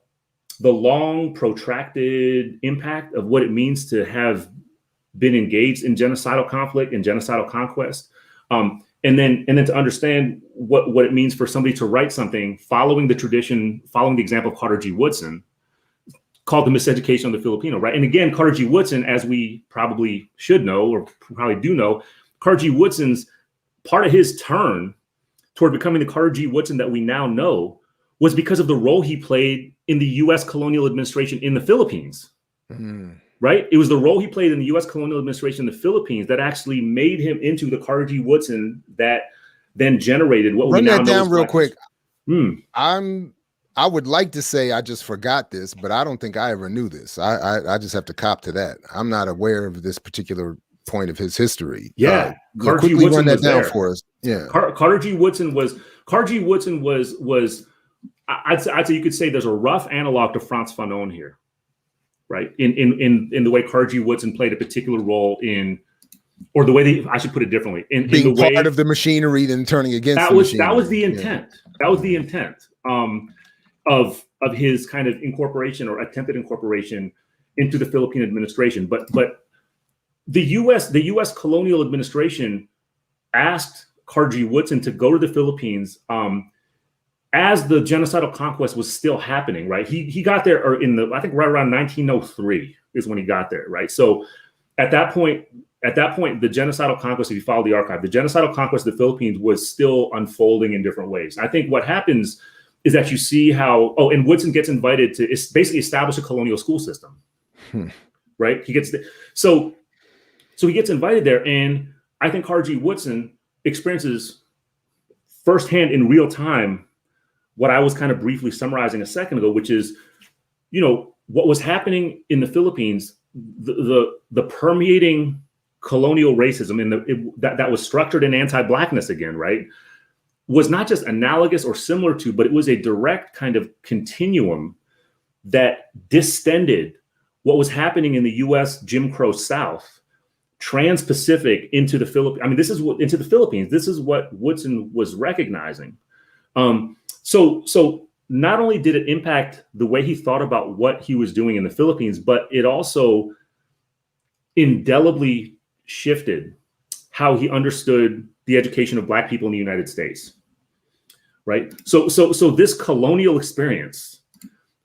long, protracted impact of what it means to have been engaged in genocidal conflict and genocidal conquest, and then to understand what it means for somebody to write something following the tradition, following the example of Carter G. Woodson, called The Miseducation of the Filipino, right? And again, Carter G. Woodson, as we probably should know, or probably do know, Carter G. Woodson's part of his turn toward becoming the Carter G. Woodson that we now know was because of the role he played in the U.S. colonial administration in the Philippines, right? It was the role he played in the U.S. colonial administration in the Philippines that actually made him into the Carter G. Woodson that then generated what we now know. Run that down real quick. I would like to say I just forgot this, but I don't think I ever knew this. I just have to cop to that. I'm not aware of this particular point of his history. Yeah, Carter G. Woodson run that down for us. Yeah, Carter G. Woodson was. I'd say you could say there's a rough analog to Frantz Fanon here, right? In the way Carter G. Woodson played a particular role in, or the way I should put it differently, in being the way part of the machinery, then turning against that the was machinery. That was the intent. Yeah. That was the intent. Of his kind of incorporation or attempted incorporation into the Philippine administration. But the U.S. colonial administration asked Carter G. Woodson to go to the Philippines as the genocidal conquest was still happening, right? He got there I think right around 1903 is when he got there, right? So at that point, the genocidal conquest, if you follow the archive, the genocidal conquest of the Philippines was still unfolding in different ways. I think what happens is that you see how, and Woodson gets invited to basically establish a colonial school system, right? So he gets invited there, and I think Carter G. Woodson experiences firsthand in real time what I was kind of briefly summarizing a second ago, which is, what was happening in the Philippines the permeating colonial racism and that was structured in anti-Blackness again, right, was not just analogous or similar to, but it was a direct kind of continuum that distended what was happening in the U.S. Jim Crow South, trans-Pacific into the Philippines. I mean, into the Philippines. This is what Woodson was recognizing. So not only did it impact the way he thought about what he was doing in the Philippines, but it also indelibly shifted how he understood the education of Black people in the United States, right? So this colonial experience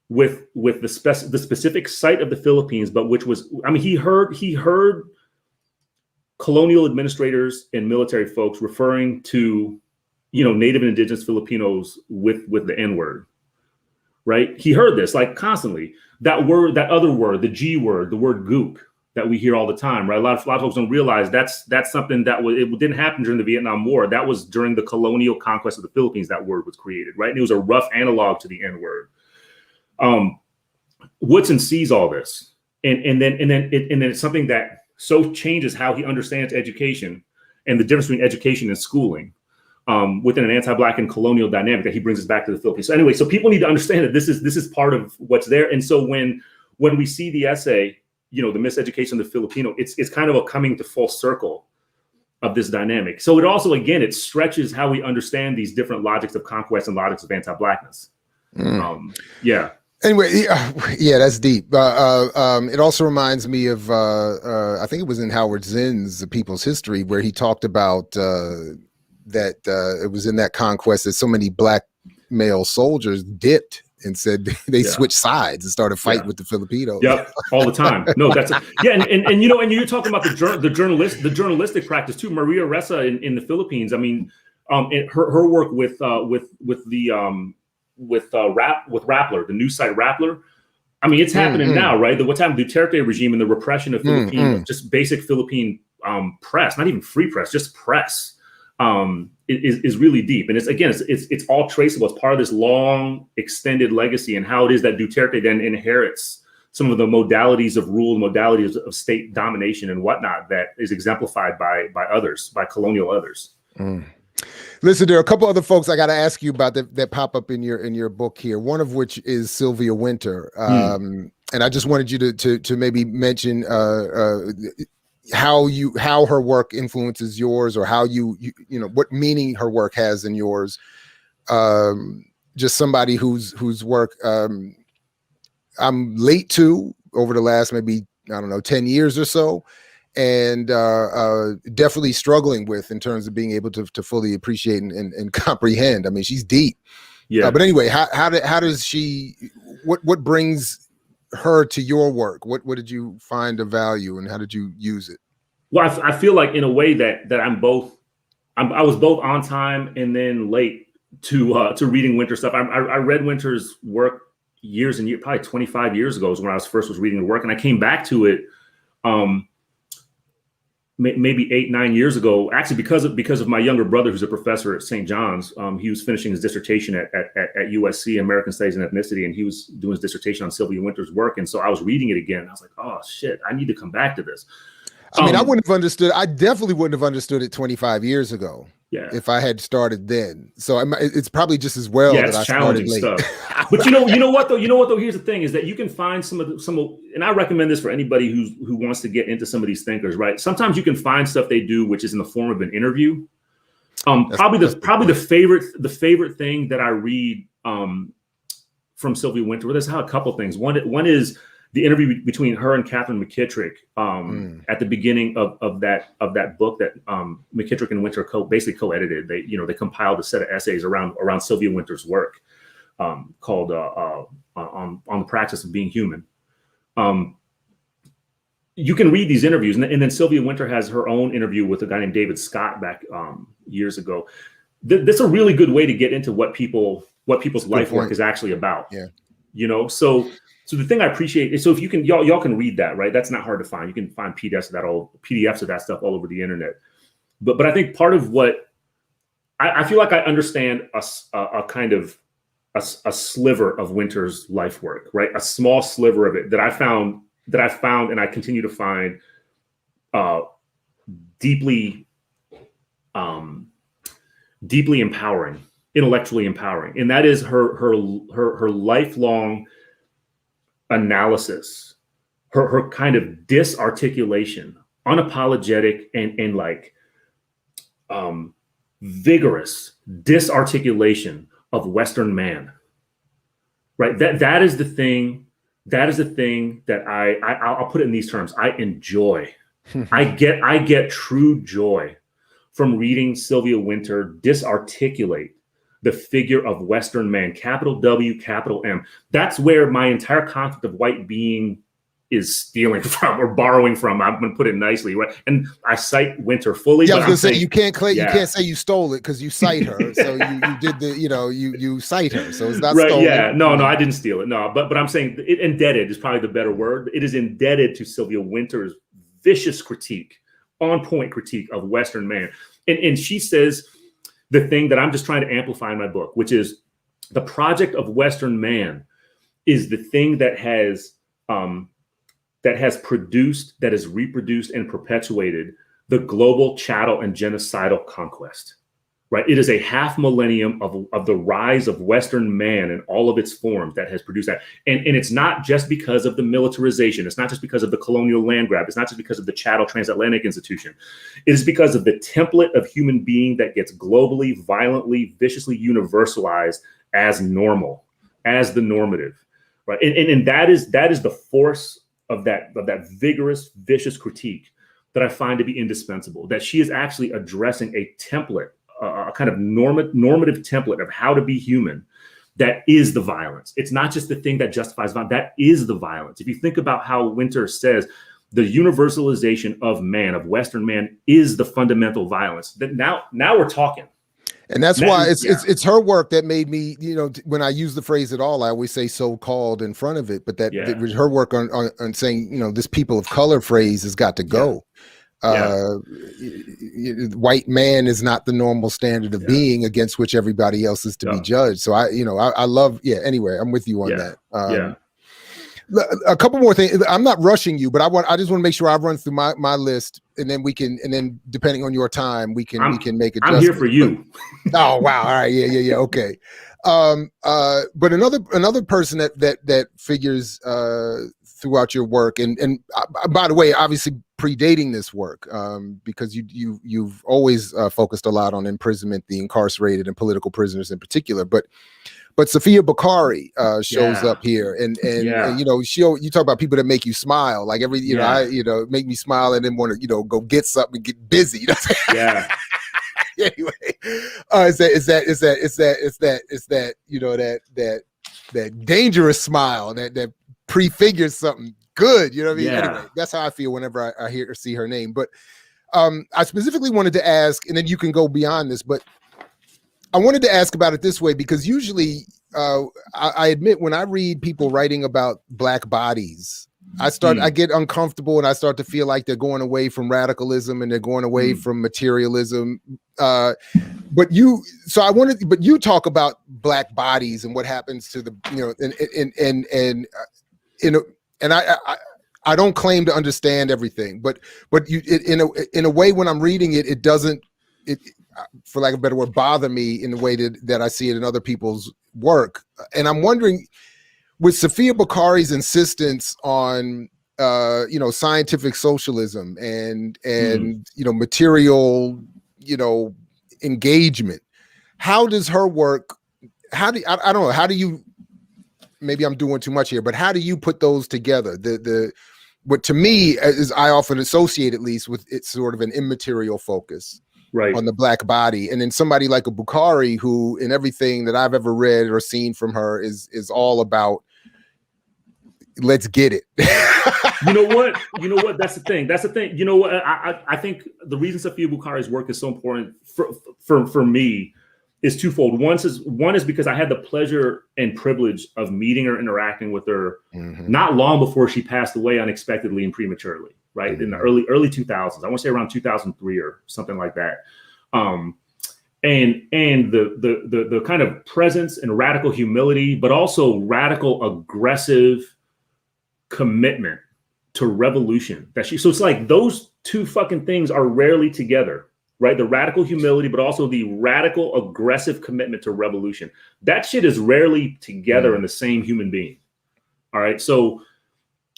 with the specific site of the Philippines, but which was, I mean, he heard colonial administrators and military folks referring to, Native and indigenous Filipinos with the N-word, right? He heard this like constantly. That word, that other word, the G word, the word gook that we hear all the time, right? A lot of folks don't realize that's something it didn't happen during the Vietnam War. That was during the colonial conquest of the Philippines. That word was created, right? And it was a rough analog to the N-word. Woodson sees all this, and then it's something that so changes how he understands education and the difference between education and schooling within an anti-Black and colonial dynamic that he brings us back to the Philippines. So anyway, so people need to understand that this is part of what's there. And so when we see the essay, the miseducation of the Filipino, it's kind of a coming to full circle of this dynamic. So it also, again, it stretches how we understand these different logics of conquest and logics of anti-Blackness. Yeah. Anyway, yeah, that's deep. It also reminds me of, I think it was in Howard Zinn's The People's History, where he talked about that it was in that conquest that so many Black male soldiers dipped and said they switched sides and started fighting with the Filipinos. Yep, all the time. No, that's and you're talking about the journalistic practice too. Maria Ressa in the Philippines. I mean, her work with Rappler, the news site Rappler. I mean, it's happening now, right? What's happened to the Duterte regime and the repression of Philippine, just basic Philippine press, not even free press, just press, is really deep. And it's all traceable. It's part of this long, extended legacy and how it is that Duterte then inherits some of the modalities of rule, modalities of state domination and whatnot that is exemplified by others, by colonial others. Listen, there are a couple other folks I got to ask you about that pop up in your book here. One of which is Sylvia Winter, and I just wanted you to maybe mention how her work influences yours, or how you what meaning her work has in yours. Just somebody whose work I'm late to over the last maybe 10 years or so. And definitely struggling with in terms of being able to fully appreciate and comprehend. I mean, she's deep. Yeah. But anyway, how does she? What brings her to your work? What did you find of value, and how did you use it? Well, I feel like in a way that I was both on time and then late to reading Winter stuff. I read Winter's work years and years, probably 25 years ago is when I was reading the work, and I came back to it. Maybe 8-9 years ago, actually, because of my younger brother, who's a professor at St. John's. He was finishing his dissertation at USC, American Studies and Ethnicity, and he was doing his dissertation on Sylvia Winter's work. And so I was reading it again. I was like, oh shit, I need to come back to this. I mean, I definitely wouldn't have understood it 25 years ago. Yeah. If I had started then. So it's probably just as well that I started late. Stuff. But you know what though? Here's the thing is that you can find some of, and I recommend this for anybody who wants to get into some of these thinkers, right? Sometimes you can find stuff they do, which is in the form of an interview. Probably the favorite thing that I read from Sylvia Winter. Well, there's a couple things. One is the interview between her and Catherine McKittrick at the beginning of that book that McKittrick and Winter basically co-edited. They compiled a set of essays around Sylvia Winter's work called on the practice of being human. You can read these interviews, and then Sylvia Winter has her own interview with a guy named David Scott back years ago. That's a really good way to get into what people's life work is actually about. Yeah. So the thing I appreciate is, so if you can, y'all can read that, right? That's not hard to find. You can find PDFs of that stuff all over the internet. But I think part of what I feel like I understand a kind of a sliver of Winter's life work, right? A small sliver of it that I found that I found and I continue to find deeply empowering, intellectually empowering, and that is her lifelong analysis, her kind of disarticulation, unapologetic and like vigorous disarticulation of Western man. Right. That is the thing. That is the thing that I'll put it in these terms. I enjoy. I get true joy from reading Sylvia Winter disarticulate the figure of Western man, capital W, capital M. That's where my entire concept of white being is stealing from or borrowing from. I'm going to put it nicely, right? And I cite Winter fully. Yeah, I was going to say saying, you can't say you stole it because you cite her. So you did the, you cite her. So it's not right. stolen. Yeah, no, I didn't steal it. No, but I'm saying it indebted is probably the better word. It is indebted to Sylvia Winter's vicious critique, on point critique of Western man. And she says the thing that I'm just trying to amplify in my book, which is the project of Western man is the thing that has produced, that has reproduced and perpetuated the global chattel and genocidal conquest, right? It is a half millennium of the rise of Western man in all of its forms that has produced that. And it's not just because of the militarization. It's not just because of the colonial land grab. It's not just because of the chattel transatlantic institution. It is because of the template of human being that gets globally, violently, viciously universalized as normal, as the normative, right? And that is the force of that vigorous, vicious critique that I find to be indispensable, that she is actually addressing a template, a kind of normative template of how to be human. That is the violence. It's not just the thing that justifies violence. That is the violence. If you think about how Winter says the universalization of man, of Western man, is the fundamental violence, that now we're talking. And that's why it's her work that made me, when I use the phrase at all, I always say so-called in front of it, but that her work on saying, this people of color phrase has got to go. White man is not the normal standard of being against which everybody else is to be judged. So I love, anyway, I'm with you on that. A couple more things. I'm not rushing you, but I just want to make sure I run through my list, and then depending on your time, we can make adjustments. I'm here for you. Oh wow! All right, yeah, okay. But another person that figures throughout your work, and by the way, obviously predating this work, because you've always focused a lot on imprisonment, the incarcerated, and political prisoners in particular, but Safia Bukhari shows up here, and you talk about people that make you smile, like make me smile and then want to go get something and get busy. Anyway, it's that dangerous smile that prefigures something good. You know what I mean? Anyway, that's how I feel whenever I hear or see her name. But I specifically wanted to ask, and then you can go beyond this, but I wanted to ask about it this way, because usually I admit when I read people writing about Black bodies, I get uncomfortable and I start to feel like they're going away from radicalism and they're going away from materialism. But you talk about Black bodies and what happens to the, and I don't claim to understand everything, but you, in a way, when I'm reading it, it doesn't, for lack of a better word, bother me in the way that I see it in other people's work. And I'm wondering, with Safia Bukhari's insistence on scientific socialism and material engagement, how does her work, I don't know, how do you, maybe I'm doing too much here, but how do you put those together? What to me is, I often associate, at least, with it's sort of an immaterial focus on the Black body, and then somebody like a Bukhari, who in everything that I've ever read or seen from her is all about, let's get it. You know what? That's the thing. You know what? I think the reason Safia Bukhari's work is so important for me is twofold. One is because I had the pleasure and privilege of meeting her, interacting with her, not long before she passed away unexpectedly and prematurely, right? In the early 2000s. I want to say around 2003 or something like that. And the kind of presence and radical humility, but also radical aggressive commitment to revolution. So it's like those two fucking things are rarely together, right? The radical humility, but also the radical aggressive commitment to revolution. That shit is rarely together in the same human being. All right. So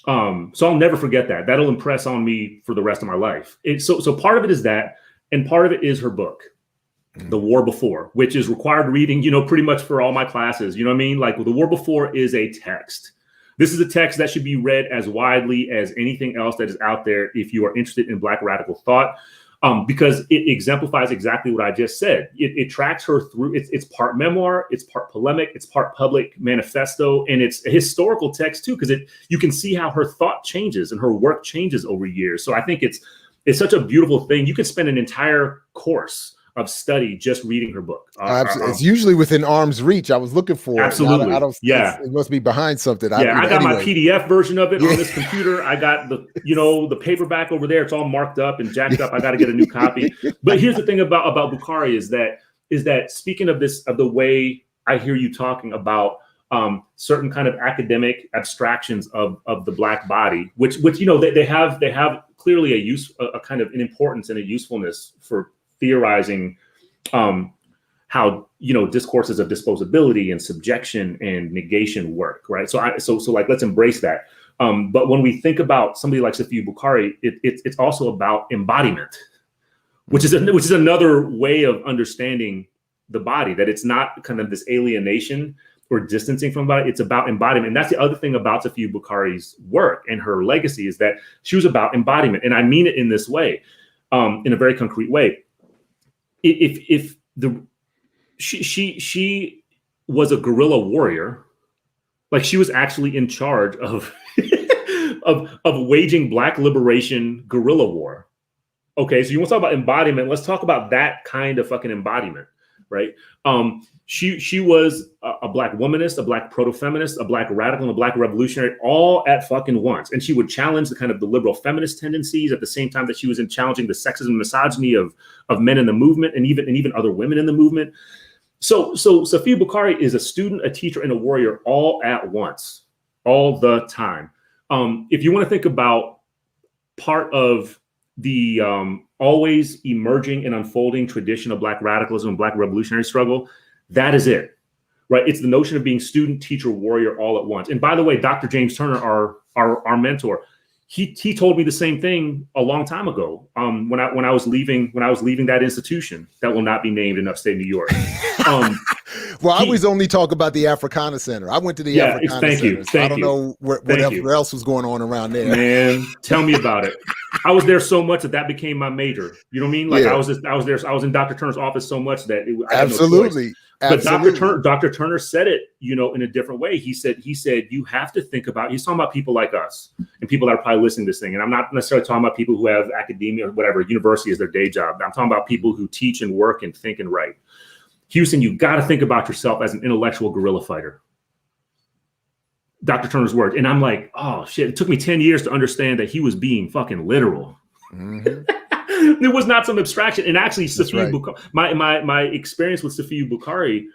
I'll never forget that. That'll impress on me for the rest of my life. So part of it is that, and part of it is her book, The War Before, which is required reading, pretty much for all my classes. You know what I mean? Like The War Before is a text. This is a text that should be read as widely as anything else that is out there if you are interested in Black radical thought, because it exemplifies exactly what I just said. It tracks her through. It's part memoir, it's part polemic, it's part public manifesto, and it's a historical text too, because you can see how her thought changes and her work changes over years. So I think it's such a beautiful thing. You could spend an entire course of study just reading her book. It's usually within arm's reach. I was looking for absolutely. I don't. Yeah, it must be behind something. Yeah, I got my PDF version of it on this computer. I got the paperback over there. It's all marked up and jacked up. I got to get a new copy. But here's the thing about Bukhari is that speaking of this, of the way I hear you talking about certain kind of academic abstractions of the Black body, which they have clearly a kind of an importance and a usefulness for theorizing how discourses of disposability and subjection and negation work, right? So like let's embrace that. But when we think about somebody like Sylvia Bukhari, it's also about embodiment, which is another way of understanding the body. That it's not kind of this alienation or distancing from the body. It's about embodiment, and that's the other thing about Sylvia Bukhari's work and her legacy is that she was about embodiment, and I mean it in this way, in a very concrete way. She was a guerrilla warrior, like she was actually in charge of of waging Black liberation guerrilla war. Okay, so you want to talk about embodiment? Let's talk about that kind of fucking embodiment, right? She was a Black womanist, a Black proto-feminist, a Black radical, and a Black revolutionary, all at fucking once. And she would challenge the kind of the liberal feminist tendencies at the same time that she was challenging the sexism and misogyny of men in the movement and even other women in the movement. So Sylvia Bukhari is a student, a teacher, and a warrior all at once, all the time. If you want to think about part of the always emerging and unfolding tradition of Black radicalism and Black revolutionary struggle, that is it, right? It's the notion of being student, teacher, warrior all at once. And by the way, Dr. James Turner, our mentor, he told me the same thing a long time ago when I was leaving that institution that will not be named in upstate New York. Well, I always only talk about the Africana Center. I went to the Africana Center. I don't know what else was going on around there. Man, tell me about it. I was there so much that became my major. You know what I mean? Like I was in Dr. Turner's office so much that I had no choice. But Dr. Turner said it, in a different way. He said, you have to think about, he's talking about people like us and people that are probably listening to this thing. And I'm not necessarily talking about people who have academia or whatever, university is their day job. I'm talking about people who teach and work and think and write. Houston, you got to think about yourself as an intellectual guerrilla fighter. Dr. Turner's words. And I'm like, oh shit, it took me 10 years to understand that he was being fucking literal. Mm-hmm. There was not some abstraction. And actually, Sylvia Bukhari, my experience with Sylvia Bukhari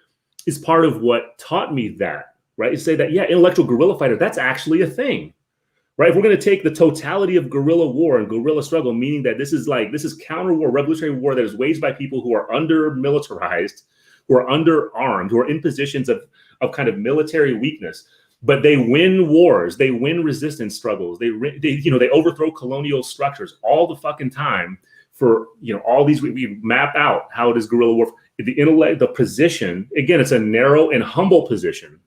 is part of what taught me that, right? Is say that, intellectual guerrilla fighter, that's actually a thing, right? If we're going to take the totality of guerrilla war and guerrilla struggle, meaning that this is counter war, revolutionary war that is waged by people who are under militarized, who are underarmed, who are in positions of kind of military weakness, but they win wars, they win resistance struggles, they overthrow colonial structures all the fucking time for all these. We map out how it is guerrilla war. The position, again, it's a narrow and humble position,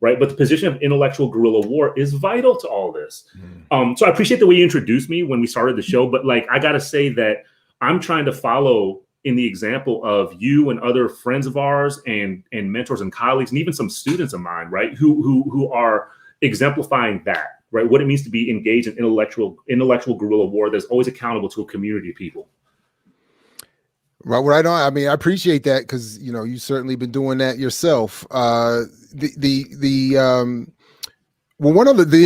right? But the position of intellectual guerrilla war is vital to all this. So I appreciate the way you introduced me when we started the show, but I gotta say that I'm trying to follow in the example of you and other friends of ours and mentors and colleagues and even some students of mine, right, who are exemplifying that, right, what it means to be engaged in intellectual guerrilla war that's always accountable to a community of people. Right on. I mean, I appreciate that because you've certainly been doing that yourself. Well, the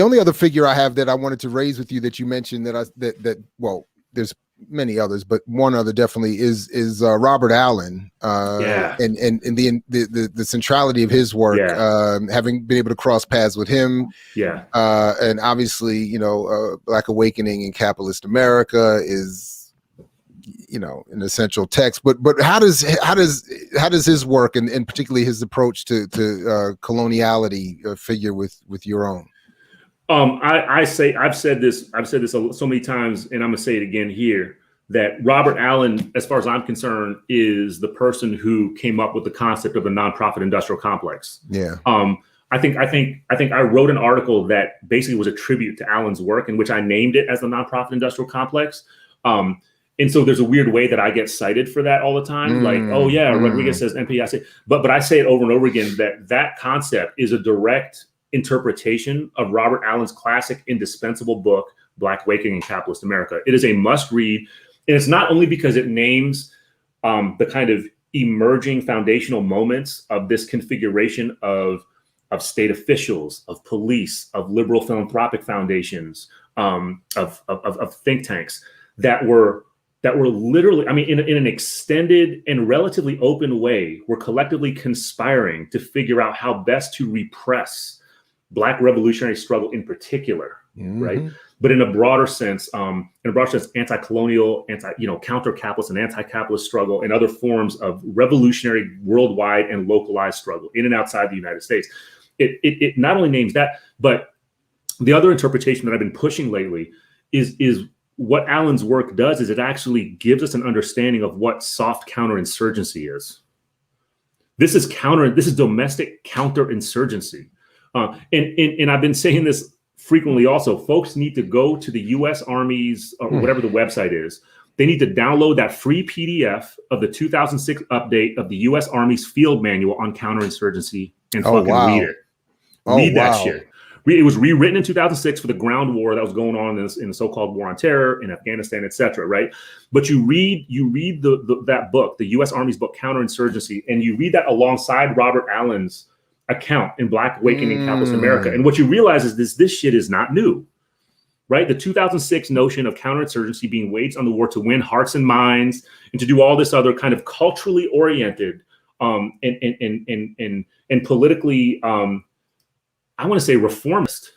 only other figure I have that I wanted to raise with you that you mentioned there's many others, but one other definitely is Robert Allen, Yeah. and the centrality of his work, Yeah. having been able to cross paths with him, Yeah. and obviously, Black Awakening in Capitalist America is, an essential text. But how does his work and particularly his approach to coloniality figure with your own? I've said this so many times, and I'm gonna say it again here, that Robert Allen, as far as I'm concerned, is the person who came up with the concept of a nonprofit industrial complex. Yeah. I think I wrote an article that basically was a tribute to Allen's work, in which I named it as the nonprofit industrial complex. And so there's a weird way that I get cited for that all the time. Like, oh yeah, Rodríguez says NP. I say, but I say it over and over again that concept is a direct interpretation of Robert Allen's classic, indispensable book, Black Awakening in Capitalist America. It is a must read. And it's not only because it names the kind of emerging foundational moments of this configuration of state officials, of police, of liberal philanthropic foundations, of think tanks that were literally, I mean, in an extended and relatively open way, were collectively conspiring to figure out how best to repress Black revolutionary struggle in particular, right? But in a broader sense, anti-colonial, counter-capitalist and anti-capitalist struggle and other forms of revolutionary worldwide and localized struggle in and outside the United States. It not only names that, but the other interpretation that I've been pushing lately is what Allen's work does is it actually gives us an understanding of what soft counterinsurgency is. This is domestic counterinsurgency. And I've been saying this frequently also. Folks need to go to the U.S. Army's, or whatever the website is. They need to download that free PDF of the 2006 update of the U.S. Army's field manual on counterinsurgency and read it. Read that shit. It was rewritten in 2006 for the ground war that was going on in the so-called war on terror in Afghanistan, et cetera, right? But you read that book, the U.S. Army's book, Counterinsurgency, and you read that alongside Robert Allen's account in Black Awakening in Capitalist America. And what you realize is this shit is not new, right? The 2006 notion of counterinsurgency being waged on the war to win hearts and minds and to do all this other kind of culturally oriented and politically, I want to say reformist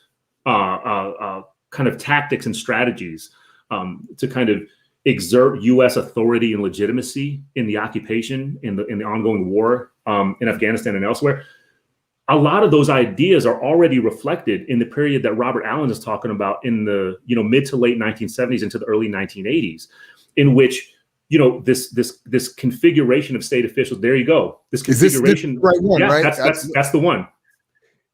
kind of tactics and strategies to kind of exert U.S. authority and legitimacy in the occupation, in the ongoing war in Afghanistan and elsewhere. A lot of those ideas are already reflected in the period that Robert Allen is talking about in the mid to late 1970s into the early 1980s, in which this configuration of state officials. There you go. This configuration. Is this the right one, right? That's the one.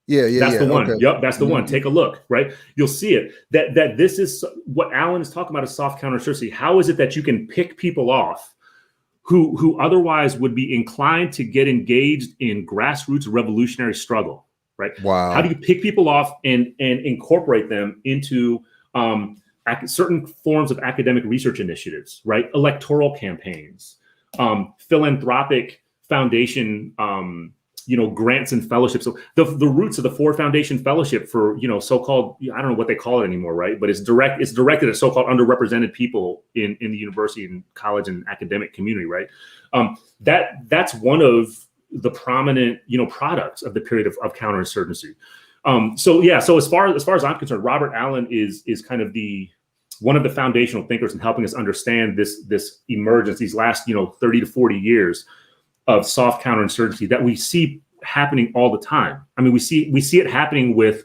Yeah. That's the one. Okay. Yep, that's the one. Take a look, right? You'll see it. That this is what Allen is talking about, is soft counterinsurgency. How is it that you can pick people off who otherwise would be inclined to get engaged in grassroots revolutionary struggle, right? Wow. How do you pick people off and incorporate them into certain forms of academic research initiatives, right? Electoral campaigns, philanthropic foundation, grants and fellowships. So the roots of the Ford Foundation Fellowship for, so-called, I don't know what they call it anymore, right? But it's directed at so-called underrepresented people in the university and college and academic community, right? That's one of the prominent, products of the period of counterinsurgency. So as far as I'm concerned, Robert Allen is kind of one of the foundational thinkers in helping us understand this emergence, these last 30 to 40 years of soft counterinsurgency that we see happening all the time. I mean, we see it happening with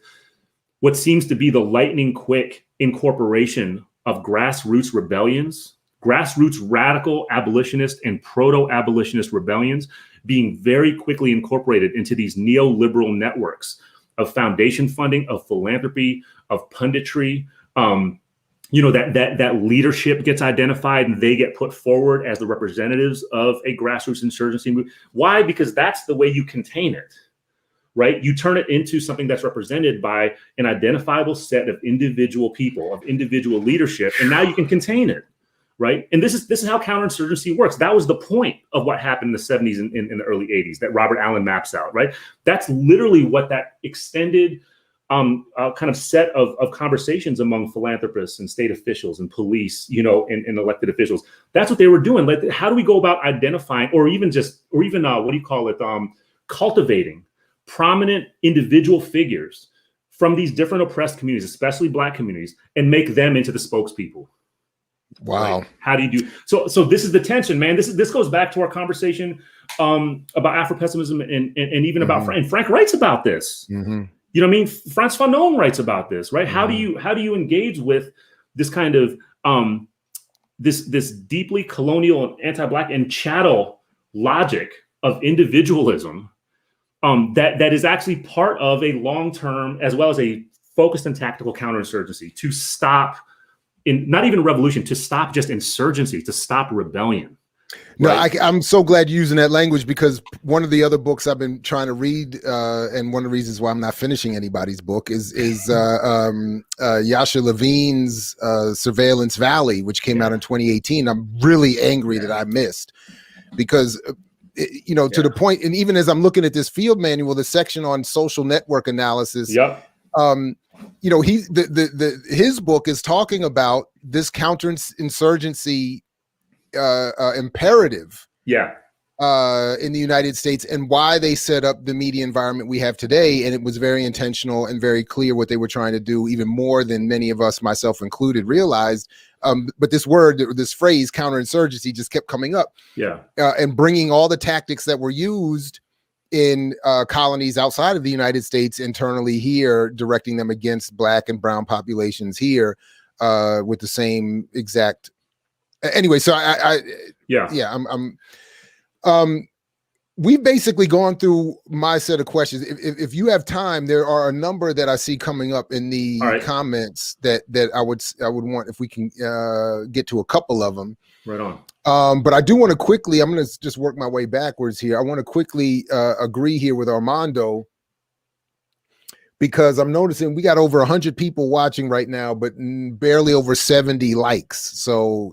what seems to be the lightning quick incorporation of grassroots rebellions, grassroots radical abolitionist and proto-abolitionist rebellions being very quickly incorporated into these neoliberal networks of foundation funding, of philanthropy, of punditry. That leadership gets identified and they get put forward as the representatives of a grassroots insurgency movement. Why? Because that's the way you contain it, right? You turn it into something that's represented by an identifiable set of individual people, of individual leadership, and now you can contain it, right? And this is how counterinsurgency works. That was the point of what happened in the 70s and in the early 80s that Robert Allen maps out, right? That's literally what that extended kind of set of conversations among philanthropists and state officials and police, you know, and elected officials. That's what they were doing. Like, how do we go about identifying, or even what do you call it? Cultivating prominent individual figures from these different oppressed communities, especially Black communities, and make them into the spokespeople. Wow. Right? How do you do so? This is the tension, man. This goes back to our conversation about Afro-pessimism and even about and Frank writes about this. You know what I mean? Frantz Fanon writes about this, right? How do you engage with this kind of this deeply colonial, anti-Black, and chattel logic of individualism that is actually part of a long-term as well as a focused and tactical counterinsurgency to stop not even revolution, to stop just insurgency, to stop rebellion. No, right? I'm so glad you're using that language, because one of the other books I've been trying to read, and one of the reasons why I'm not finishing anybody's book is Yasha Levine's Surveillance Valley, which came out in 2018. I'm really angry that I missed, because you know, to the point, and even as I'm looking at this field manual, the section on social network analysis, you know, his book is talking about this counterinsurgency imperative in the United States, and why they set up the media environment we have today. And it was very intentional and very clear what they were trying to do, even more than many of us, myself included, realized. But this phrase counterinsurgency just kept coming up, and bringing all the tactics that were used in colonies outside of the United States internally here, directing them against Black and brown populations here, with the same exact. Anyway, so we've basically gone through my set of questions. If you have time, there are a number that I see coming up in the comments that I would want, if we can get to a couple of them. Right on. But I do want to quickly, I'm going to just work my way backwards here. I want to quickly agree here with Armando, because I'm noticing we got over 100 people watching right now, but barely over 70 likes. So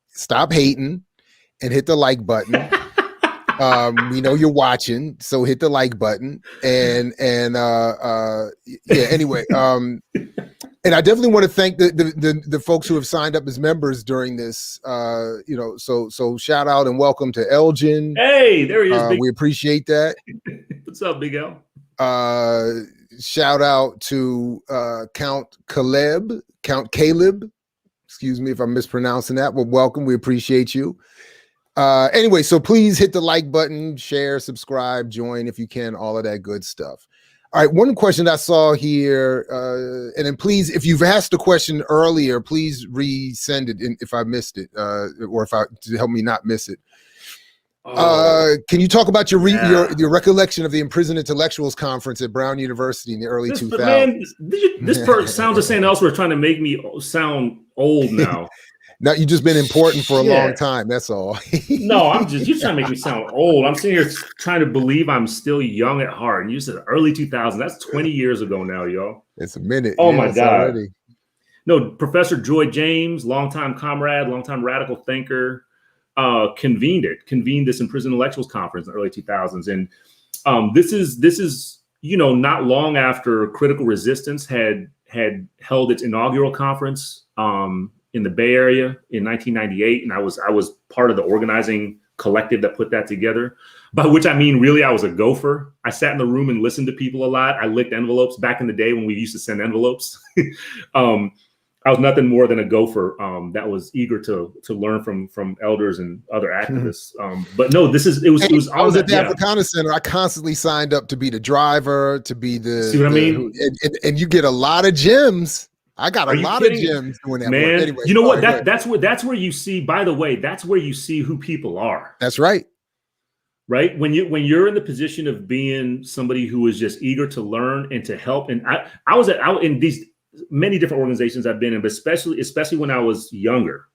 stop hating and hit the like button. We know you're watching, so hit the like button. And anyway, and I definitely want to thank the folks who have signed up as members during this. You know, so shout out and welcome to Elgin. Hey, there he is. We appreciate that. What's up, Big L? Shout out to Count Caleb, excuse me if I'm mispronouncing that. Well, welcome. We appreciate you. Anyway, so please hit the like button, share, subscribe, join if you can, all of that good stuff. All right, one question I saw here, and then please, if you've asked a question earlier, please resend it if I missed it, or to help me not miss it. Can you talk about your recollection of the Imprisoned Intellectuals Conference at Brown University in the early 2000s? Man, this person sounds the same elsewhere, trying to make me sound old now. No, you've just been important for a long time. That's all. No, you're trying to make me sound old. I'm sitting here trying to believe I'm still young at heart. And you said early 2000s. That's 20 years ago now, yo. It's a minute. Oh, my God. Already. No, Professor Joy James, longtime comrade, longtime radical thinker, convened this Imprisoned Intellectuals Conference in the early 2000s. And this is, you know, not long after Critical Resistance had held its inaugural conference in the Bay Area in 1998, and I was part of the organizing collective that put that together. By which I mean, really, I was a gopher. I sat in the room and listened to people a lot. I licked envelopes back in the day when we used to send envelopes. I was nothing more than a gopher that was eager to learn from elders and other activists. But no, it was. I was at the Africana Center. I constantly signed up to be the driver, to be the. See what I mean? And you get a lot of gems. I got a lot of gems doing that, man. Work. Anyway, you know what? That's where you see. By the way, that's where you see who people are. That's right. Right, when you're in the position of being somebody who is just eager to learn and to help. And I was in these many different organizations I've been in, but especially when I was younger.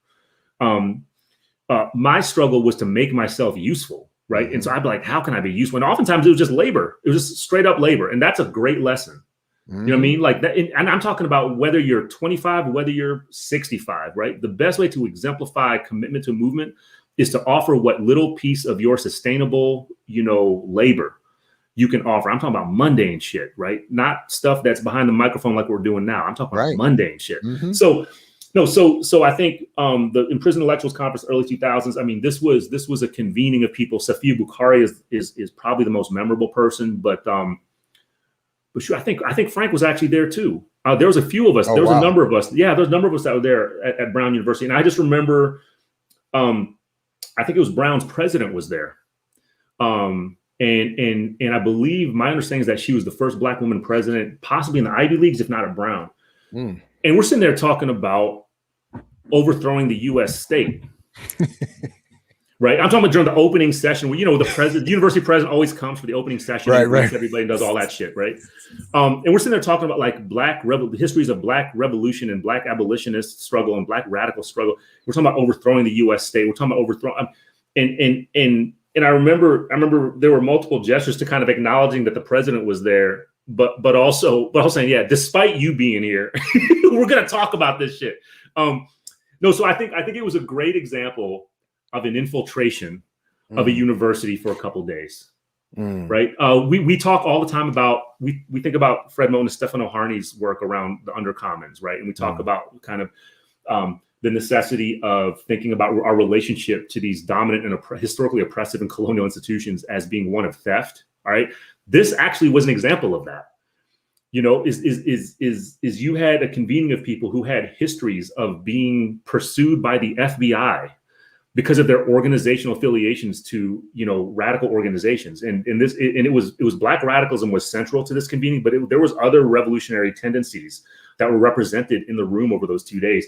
My struggle was to make myself useful. Right, and so I'd be like, how can I be useful? And oftentimes it was just labor. It was just straight up labor, and that's a great lesson. You know what I mean? Like that, and I'm talking about whether you're 25 or whether you're 65, right? The best way to exemplify commitment to a movement is to offer what little piece of your sustainable, you know, labor you can offer. I'm talking about mundane shit, right? Not stuff that's behind the microphone like we're doing now. I'm talking about mundane shit. So I think the Imprisoned Intellectuals Conference, early 2000s. I mean, this was a convening of people. Safiya Bukhari is probably the most memorable person, but sure, I think Frank was actually there too. There was a few of us. There was a number of us. Yeah, there's a number of us that were there at Brown University, and I just remember, I think it was Brown's president was there, and I believe my understanding is that she was the first Black woman president, possibly in the Ivy Leagues, if not at Brown. And we're sitting there talking about overthrowing the U.S. state. Right. I'm talking about during the opening session where, the university president always comes for the opening session. Right. Everybody does all that shit. Right. And we're sitting there talking about like the histories of Black revolution and Black abolitionist struggle and Black radical struggle. We're talking about overthrowing the U.S. state. We're talking about overthrowing. And I remember there were multiple gestures to kind of acknowledging that the president was there, but also saying, yeah, despite you being here, we're going to talk about this shit. So I think it was a great example of an infiltration of a university for a couple of days, right? We talk all the time about, we think about Fred Moten and Stefano Harney's work around the undercommons, right? And we talk about kind of the necessity of thinking about our relationship to these dominant and historically oppressive and colonial institutions as being one of theft, all right? This actually was an example of that. Is you had a convening of people who had histories of being pursued by the FBI because of their organizational affiliations to, radical organizations. And it was Black radicalism was central to this convening, but there was other revolutionary tendencies that were represented in the room over those 2 days.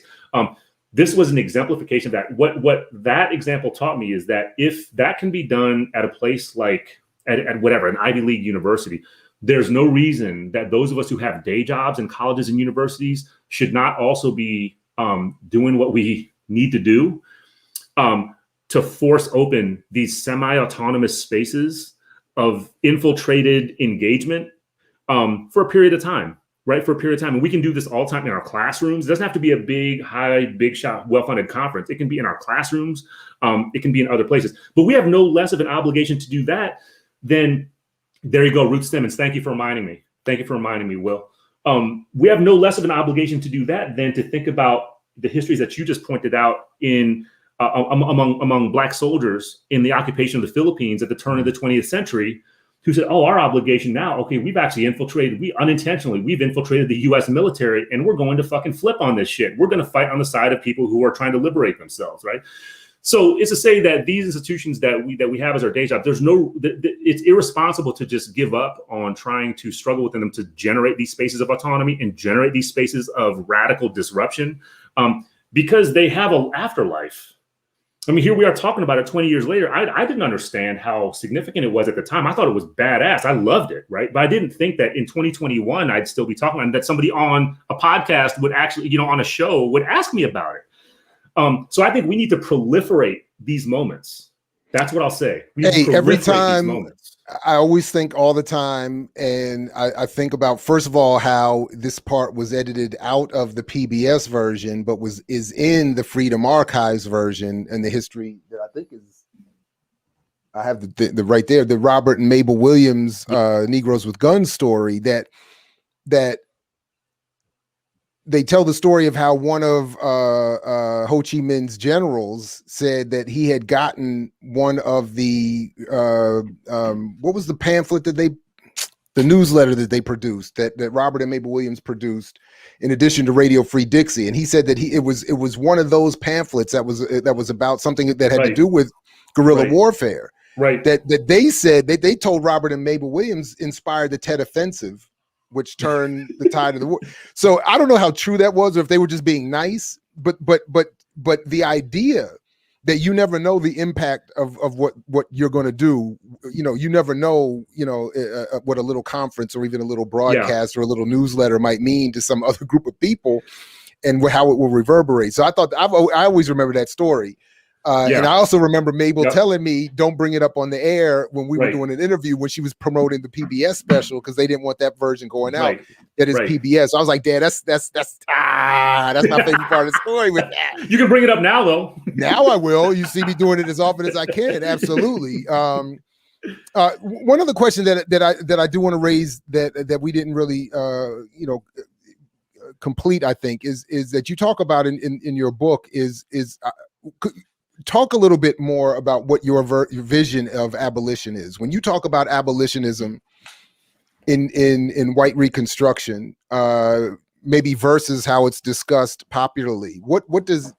This was an exemplification of that. What that example taught me is that if that can be done at a place like at whatever, an Ivy League university, there's no reason that those of us who have day jobs in colleges and universities should not also be doing what we need to do to force open these semi-autonomous spaces of infiltrated engagement for a period of time, right? For a period of time. And we can do this all the time in our classrooms. It doesn't have to be a big shot, well-funded conference. It can be in our classrooms. It can be in other places. But we have no less of an obligation to do that than, there you go, Ruth Simmons. Thank you for reminding me. Thank you for reminding me, Will. We have no less of an obligation to do that than to think about the histories that you just pointed out in among Black soldiers in the occupation of the Philippines at the turn of the 20th century, who said, oh, our obligation now, okay, we've actually infiltrated, we've infiltrated the US military, and we're going to fucking flip on this shit. We're going to fight on the side of people who are trying to liberate themselves, right? So it's to say that these institutions that we have as our day job, it's irresponsible to just give up on trying to struggle within them to generate these spaces of autonomy and generate these spaces of radical disruption, because they have an afterlife. I mean, here we are talking about it 20 years later. I didn't understand how significant it was at the time. I thought it was badass. I loved it, right? But I didn't think that in 2021, I'd still be talking about it, that somebody on a podcast would actually, on a show would ask me about it. So I think we need to proliferate these moments. That's what I'll say. Every time, I always think all the time, and I think about, first of all, how this part was edited out of the PBS version, but is in the Freedom Archives version, and the history that I think is, I have the right there, the Robert and Mabel Williams Negroes with Guns story, that they tell the story of how one of Ho Chi Minh's generals said that he had gotten one of the what was the pamphlet that the newsletter that they produced, that Robert and Mabel Williams produced, in addition to Radio Free Dixie, and he said that it was one of those pamphlets that was about something that had to do with guerrilla warfare. Right. That they said they told Robert and Mabel Williams inspired the Tet Offensive, which turned the tide of the war. So I don't know how true that was, or if they were just being nice, but the idea that you never know the impact of what you're going to do, you never know, what a little conference or even a little broadcast or a little newsletter might mean to some other group of people, and how it will reverberate. So I always remember that story. And I also remember Mabel telling me, don't bring it up on the air when we were doing an interview when she was promoting the PBS special, because they didn't want that version going out. That is PBS. I was like, Dad, that's my favorite part of the story with that. You can bring it up now, though. Now I will. You see me doing it as often as I can. Absolutely. One other question that I do want to raise that we didn't really complete, I think, is that you talk about in your book is talk a little bit more about what your vision of abolition is. When you talk about abolitionism in white Reconstruction, maybe versus how it's discussed popularly, what does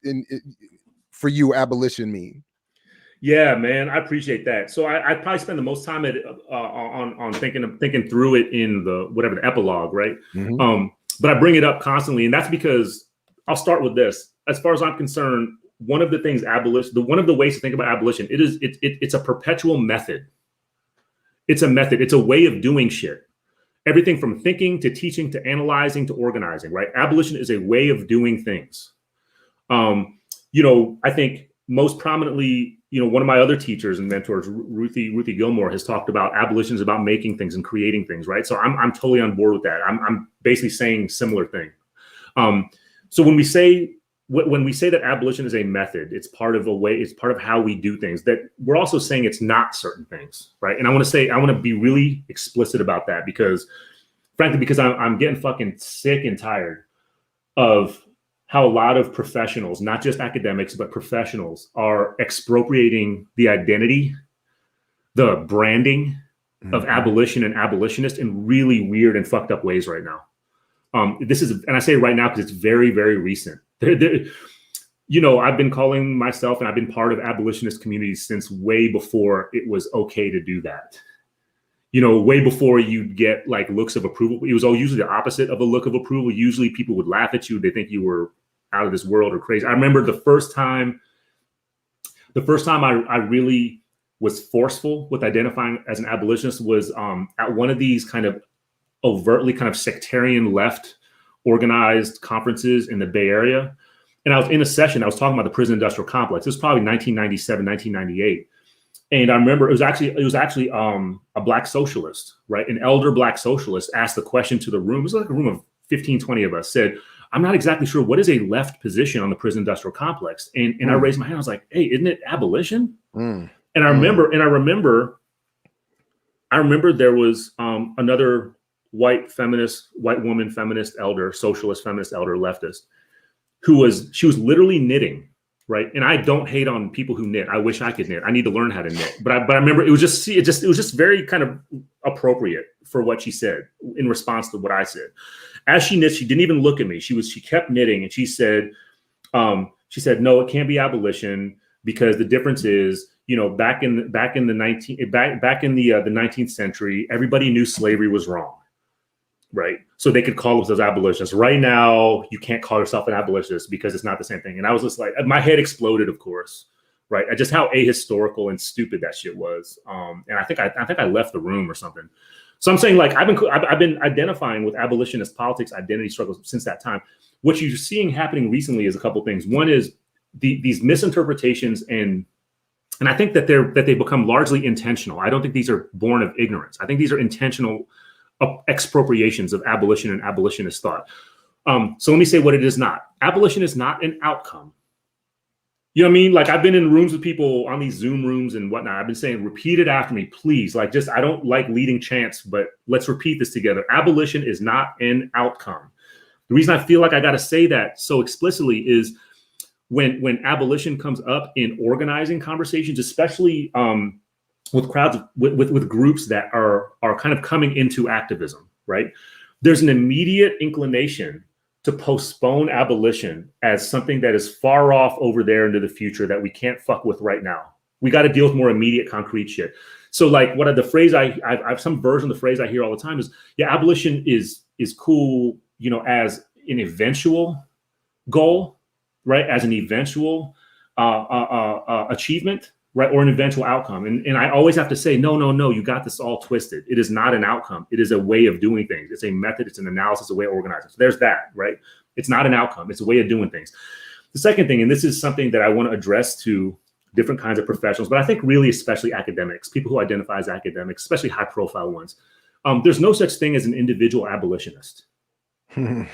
for you abolition mean? Yeah, man, I appreciate that. So I probably spend the most time on thinking through it in the epilogue, right? Mm-hmm. But I bring it up constantly, and that's because I'll start with this. As far as I'm concerned, one of the things one of the ways to think about abolition, it's a perpetual method. It's a method. It's a way of doing shit. Everything from thinking to teaching to analyzing to organizing, right? Abolition is a way of doing things. I think most prominently, one of my other teachers and mentors, Ruthie Gilmore, has talked about abolition is about making things and creating things, right? So I'm totally on board with that. I'm basically saying similar thing. So when we say that abolition is a method, it's part of it's part of how we do things, that we're also saying it's not certain things, right? And I want to be really explicit about that because I'm getting fucking sick and tired of how a lot of professionals, not just academics, but professionals, are expropriating the identity, the branding of abolition and abolitionists in really weird and fucked up ways right now. And I say right now because it's very, very recent. I've been calling myself, and I've been part of abolitionist communities since way before it was okay to do that. Way before you'd get like looks of approval. It was all usually the opposite of a look of approval. Usually people would laugh at you. They think you were out of this world or crazy. I remember the first time I really was forceful with identifying as an abolitionist was at one of these kind of overtly kind of sectarian left organized conferences in the Bay Area. And I was in a session, I was talking about the prison industrial complex. It was probably 1997, 1998. And I remember it was actually a Black socialist, right? An elder Black socialist asked the question to the room. It was like a room of 15, 20 of us, said, I'm not exactly sure what is a left position on the prison industrial complex. And I raised my hand. I was like, hey, isn't it abolition? And I remember there was another white woman feminist elder, socialist feminist elder, leftist, she was literally knitting, right? And I don't hate on people who knit. I wish I could knit. I need to learn how to knit. But I remember it was just very kind of appropriate for what she said in response to what I said. As she knit, she didn't even look at me. She kept knitting, and she said, no, it can't be abolition because the difference is, back in the 19th century, everybody knew slavery was wrong, right? So they could call themselves abolitionists. Right now, you can't call yourself an abolitionist because it's not the same thing. And I was just like, my head exploded, of course, right? Just how ahistorical and stupid that shit was. And I think I left the room or something. So I'm saying, like, I've been identifying with abolitionist politics, identity struggles since that time. What you're seeing happening recently is a couple things. One is these misinterpretations, and I think that they've become largely intentional. I don't think these are born of ignorance. I think these are intentional expropriations of abolition and abolitionist thought. So let me say what it is not. Abolition is not an outcome. You know what I mean? Like, I've been in rooms with people on these Zoom rooms and whatnot. I've been saying, repeat it after me, please. Like, I don't like leading chants, but let's repeat this together. Abolition is not an outcome. The reason I feel like I got to say that so explicitly is when abolition comes up in organizing conversations, especially with crowds, with groups that are kind of coming into activism, right? There's an immediate inclination to postpone abolition as something that is far off over there into the future that we can't fuck with right now. We got to deal with more immediate, concrete shit. So, like, the phrase I've some version of the phrase I hear all the time is, yeah, abolition is cool, as an eventual goal, right? As an eventual achievement, right? Or an eventual outcome. And I always have to say, no, you got this all twisted. It is not an outcome. It is a way of doing things. It's a method. It's an analysis, a way of organizing. So there's that, right? It's not an outcome. It's a way of doing things. The second thing, and this is something that I want to address to different kinds of professionals, but I think really especially academics, people who identify as academics, especially high profile ones. There's no such thing as an individual abolitionist. All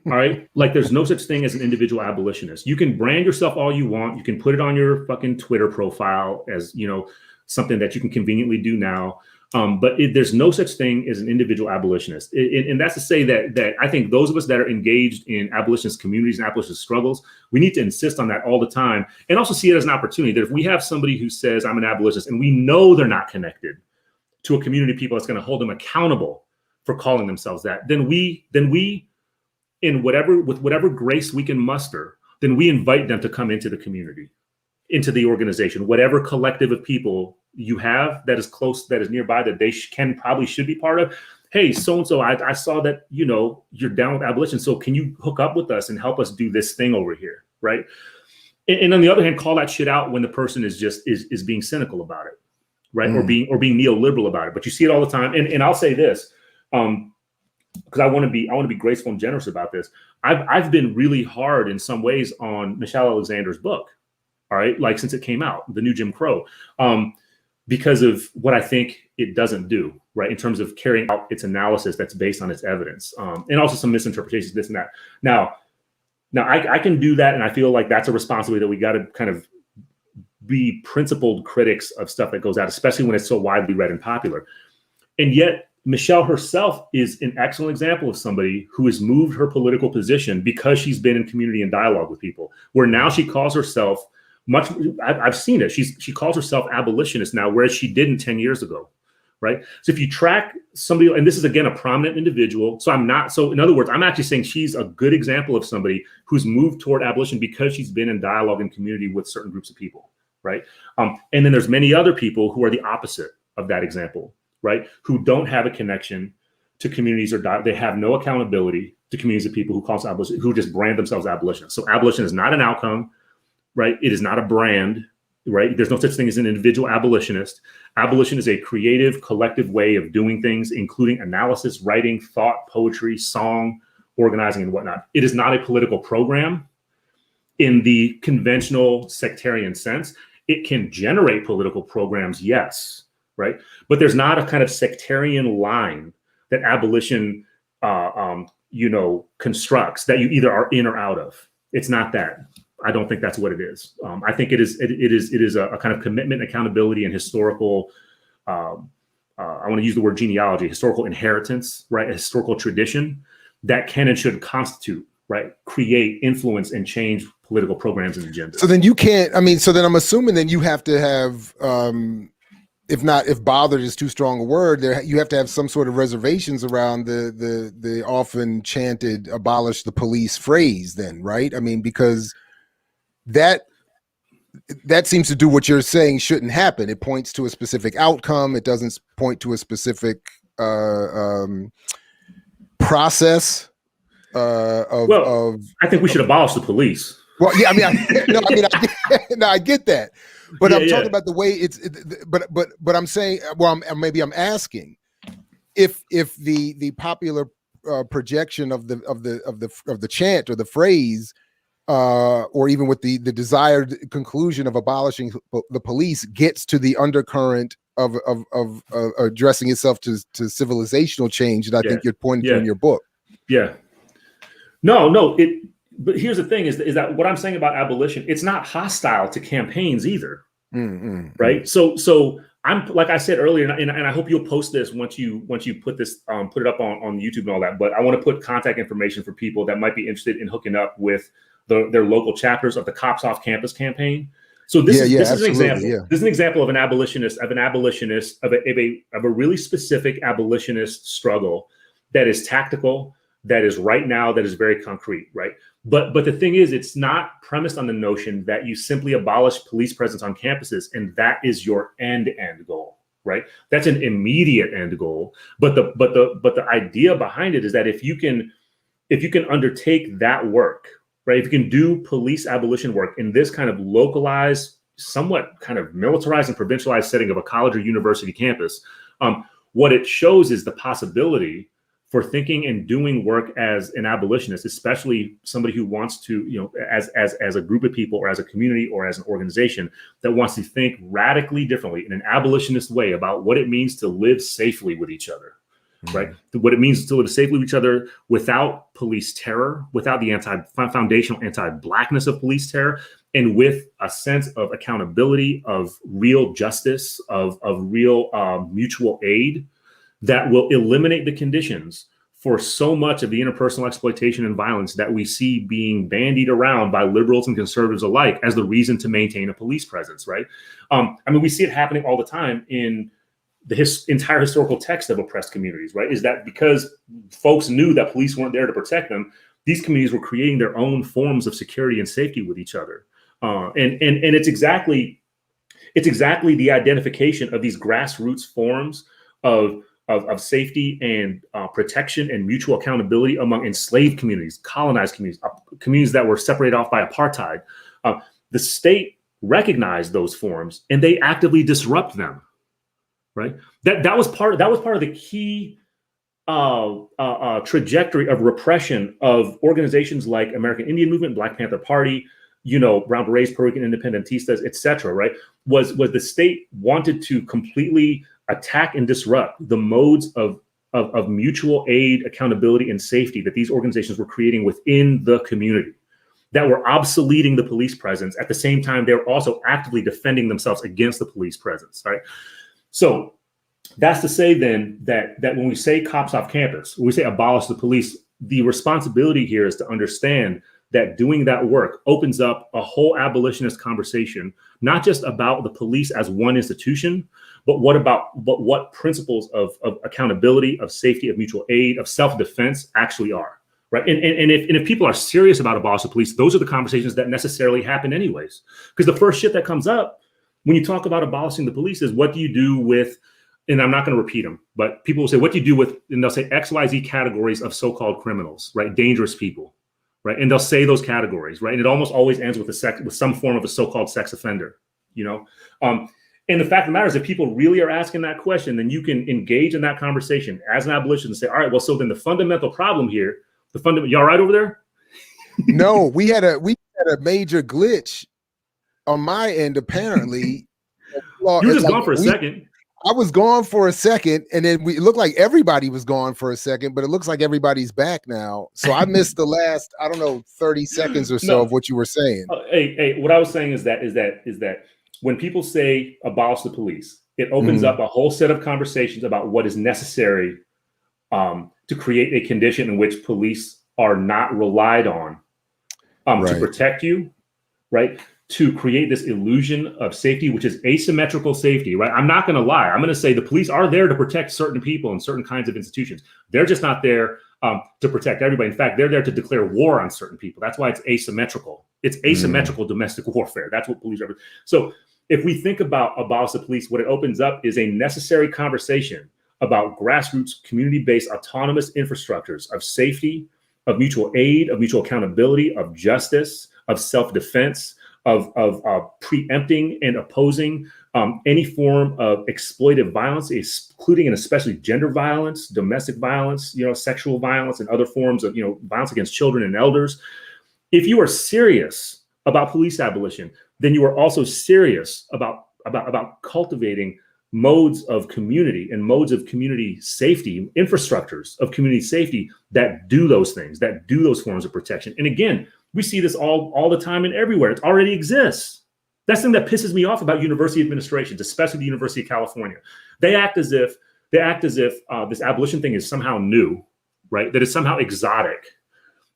right. Like, there's no such thing as an individual abolitionist. You can brand yourself all you want. You can put it on your fucking Twitter profile as, something that you can conveniently do now. But there's no such thing as an individual abolitionist. And that's to say that I think those of us that are engaged in abolitionist communities and abolitionist struggles, we need to insist on that all the time, and also see it as an opportunity that if we have somebody who says, I'm an abolitionist, and we know they're not connected to a community of people that's going to hold them accountable for calling themselves that, then we with whatever grace we can muster, then we invite them to come into the community, into the organization, whatever collective of people you have that is close, that is nearby, that they probably should be part of. Hey, so-and-so, I saw that, you're down with abolition. So can you hook up with us and help us do this thing over here, right? And on the other hand, call that shit out when the person is just is being cynical about it, right? Or being neoliberal about it. But you see it all the time. And I'll say this, because I want to be graceful and generous about this. I've been really hard in some ways on Michelle Alexander's book, all right, like since it came out, The New Jim Crow, because of what I think it doesn't do, right, in terms of carrying out its analysis that's based on its evidence, and also some misinterpretations, this and that. Now I can do that, and I feel like that's a responsibility that we got to kind of be principled critics of stuff that goes out, especially when it's so widely read and popular. And yet Michelle herself is an excellent example of somebody who has moved her political position because she's been in community and dialogue with people, where now she calls herself I've seen it. She calls herself abolitionist now, whereas she didn't 10 years ago, right? So if you track somebody, and this is again a prominent individual, so in other words, I'm actually saying she's a good example of somebody who's moved toward abolition because she's been in dialogue and community with certain groups of people, right? And then there's many other people who are the opposite of that example, right? Who don't have a connection to communities, or they have no accountability to communities of people who call themselves abolition, who just brand themselves abolitionists. So abolition is not an outcome, right? It is not a brand, right? There's no such thing as an individual abolitionist. Abolition is a creative, collective way of doing things, including analysis, writing, thought, poetry, song, organizing, and whatnot. It is not a political program in the conventional sectarian sense. It can generate political programs, yes, right? But there's not a kind of sectarian line that abolition, constructs that you either are in or out of. It's not that. I don't think that's what it is. I think it is a kind of commitment, accountability, and historical. I want to use the word genealogy, historical inheritance, right? A historical tradition that can and should constitute, right? Create, influence, and change political programs and agendas. So then you can't. So then I'm assuming then you have to have, if bothered is too strong a word, you have to have some sort of reservations around the often chanted "abolish the police" phrase. Then, right? Because that seems to do what you're saying shouldn't happen. It points to a specific outcome. It doesn't point to a specific process I think we should abolish the police. Well, yeah, I get that, but I'm talking about the way but I'm saying, I'm asking if the popular projection of the chant or the phrase, or even with the desired conclusion of abolishing the police, gets to the undercurrent of addressing itself to civilizational change that I think you're pointing to in your book. Yeah. No. But here's the thing: is that what I'm saying about abolition? It's not hostile to campaigns either, right? So I'm, like I said earlier, and I hope you'll post this once you put this put it up on YouTube and all that. But I want to put contact information for people that might be interested in hooking up with their local chapters of the Cops Off Campus campaign. So this is an example. Yeah. This is an example of an abolitionist, of a really specific abolitionist struggle that is tactical, that is right now, that is very concrete, right? But the thing is, it's not premised on the notion that you simply abolish police presence on campuses and that is your end goal, right? That's an immediate end goal. But the idea behind it is that if you can undertake that work, right? If you can do police abolition work in this kind of localized, somewhat kind of militarized and provincialized setting of a college or university campus, what it shows is the possibility for thinking and doing work as an abolitionist, especially somebody who wants to, as a group of people or as a community or as an organization that wants to think radically differently in an abolitionist way about what it means to live safely with each other, right? What it means to live safely with each other without police terror, without the foundational anti-Blackness of police terror, and with a sense of accountability, of real justice, of real mutual aid that will eliminate the conditions for so much of the interpersonal exploitation and violence that we see being bandied around by liberals and conservatives alike as the reason to maintain a police presence, right? I mean, we see it happening all the time in the entire historical text of oppressed communities, right? Is that because folks knew that police weren't there to protect them, these communities were creating their own forms of security and safety with each other. And it's exactly the identification of these grassroots forms of safety and protection and mutual accountability among enslaved communities, colonized communities, communities that were separated off by apartheid. The state recognized those forms and they actively disrupt them. Right. That was part of the key trajectory of repression of organizations like American Indian Movement, Black Panther Party, Brown Berets, Puerto Rican Independentistas, et cetera. Right. Was the state wanted to completely attack and disrupt the modes of mutual aid, accountability, and safety that these organizations were creating within the community, that were obsoleting the police presence. At the same time, they were also actively defending themselves against the police presence. Right. So that's to say then that when we say cops off campus, when we say abolish the police, the responsibility here is to understand that doing that work opens up a whole abolitionist conversation, not just about the police as one institution, but what principles of accountability, of safety, of mutual aid, of self-defense actually are. Right. And if people are serious about abolish the police, those are the conversations that necessarily happen anyways. Because the first shit that comes up when you talk about abolishing the police is what do you do with, and I'm not going to repeat them, but people will say, what do you do with, and they'll say X, Y, Z categories of so-called criminals, right? Dangerous people, right? And they'll say those categories, right? And it almost always ends with some form of a so-called sex offender, And the fact of the matter is, if people really are asking that question, then you can engage in that conversation as an abolitionist and say, all right, well, so then the fundamental problem here, you all right over there? No, we had a major glitch on my end, apparently. You were just gone for a second. I was gone for a second, and then it looked like everybody was gone for a second, but it looks like everybody's back now. So I missed the last, 30 seconds or so of what you were saying. Hey, what I was saying is that when people say abolish the police, it opens up a whole set of conversations about what is necessary to create a condition in which police are not relied on to protect you, right? To create this illusion of safety, which is asymmetrical safety, right? I'm not going to lie. I'm going to say the police are there to protect certain people and certain kinds of institutions. They're just not there to protect everybody. In fact, they're there to declare war on certain people. That's why it's asymmetrical. It's asymmetrical domestic warfare. That's what police are. So if we think about abolish the police, what it opens up is a necessary conversation about grassroots, community-based autonomous infrastructures of safety, of mutual aid, of mutual accountability, of justice, of self-defense, of preempting and opposing any form of exploitive violence, including and especially gender violence, domestic violence, sexual violence, and other forms of violence against children and elders. If you are serious about police abolition, then you are also serious about cultivating modes of community and modes of community safety, infrastructures of community safety that do those things, that do those forms of protection. And again, we see this all the time and everywhere. It already exists. That's the thing that pisses me off about university administrations, especially the University of California. They act as if this abolition thing is somehow new, right? That is somehow exotic,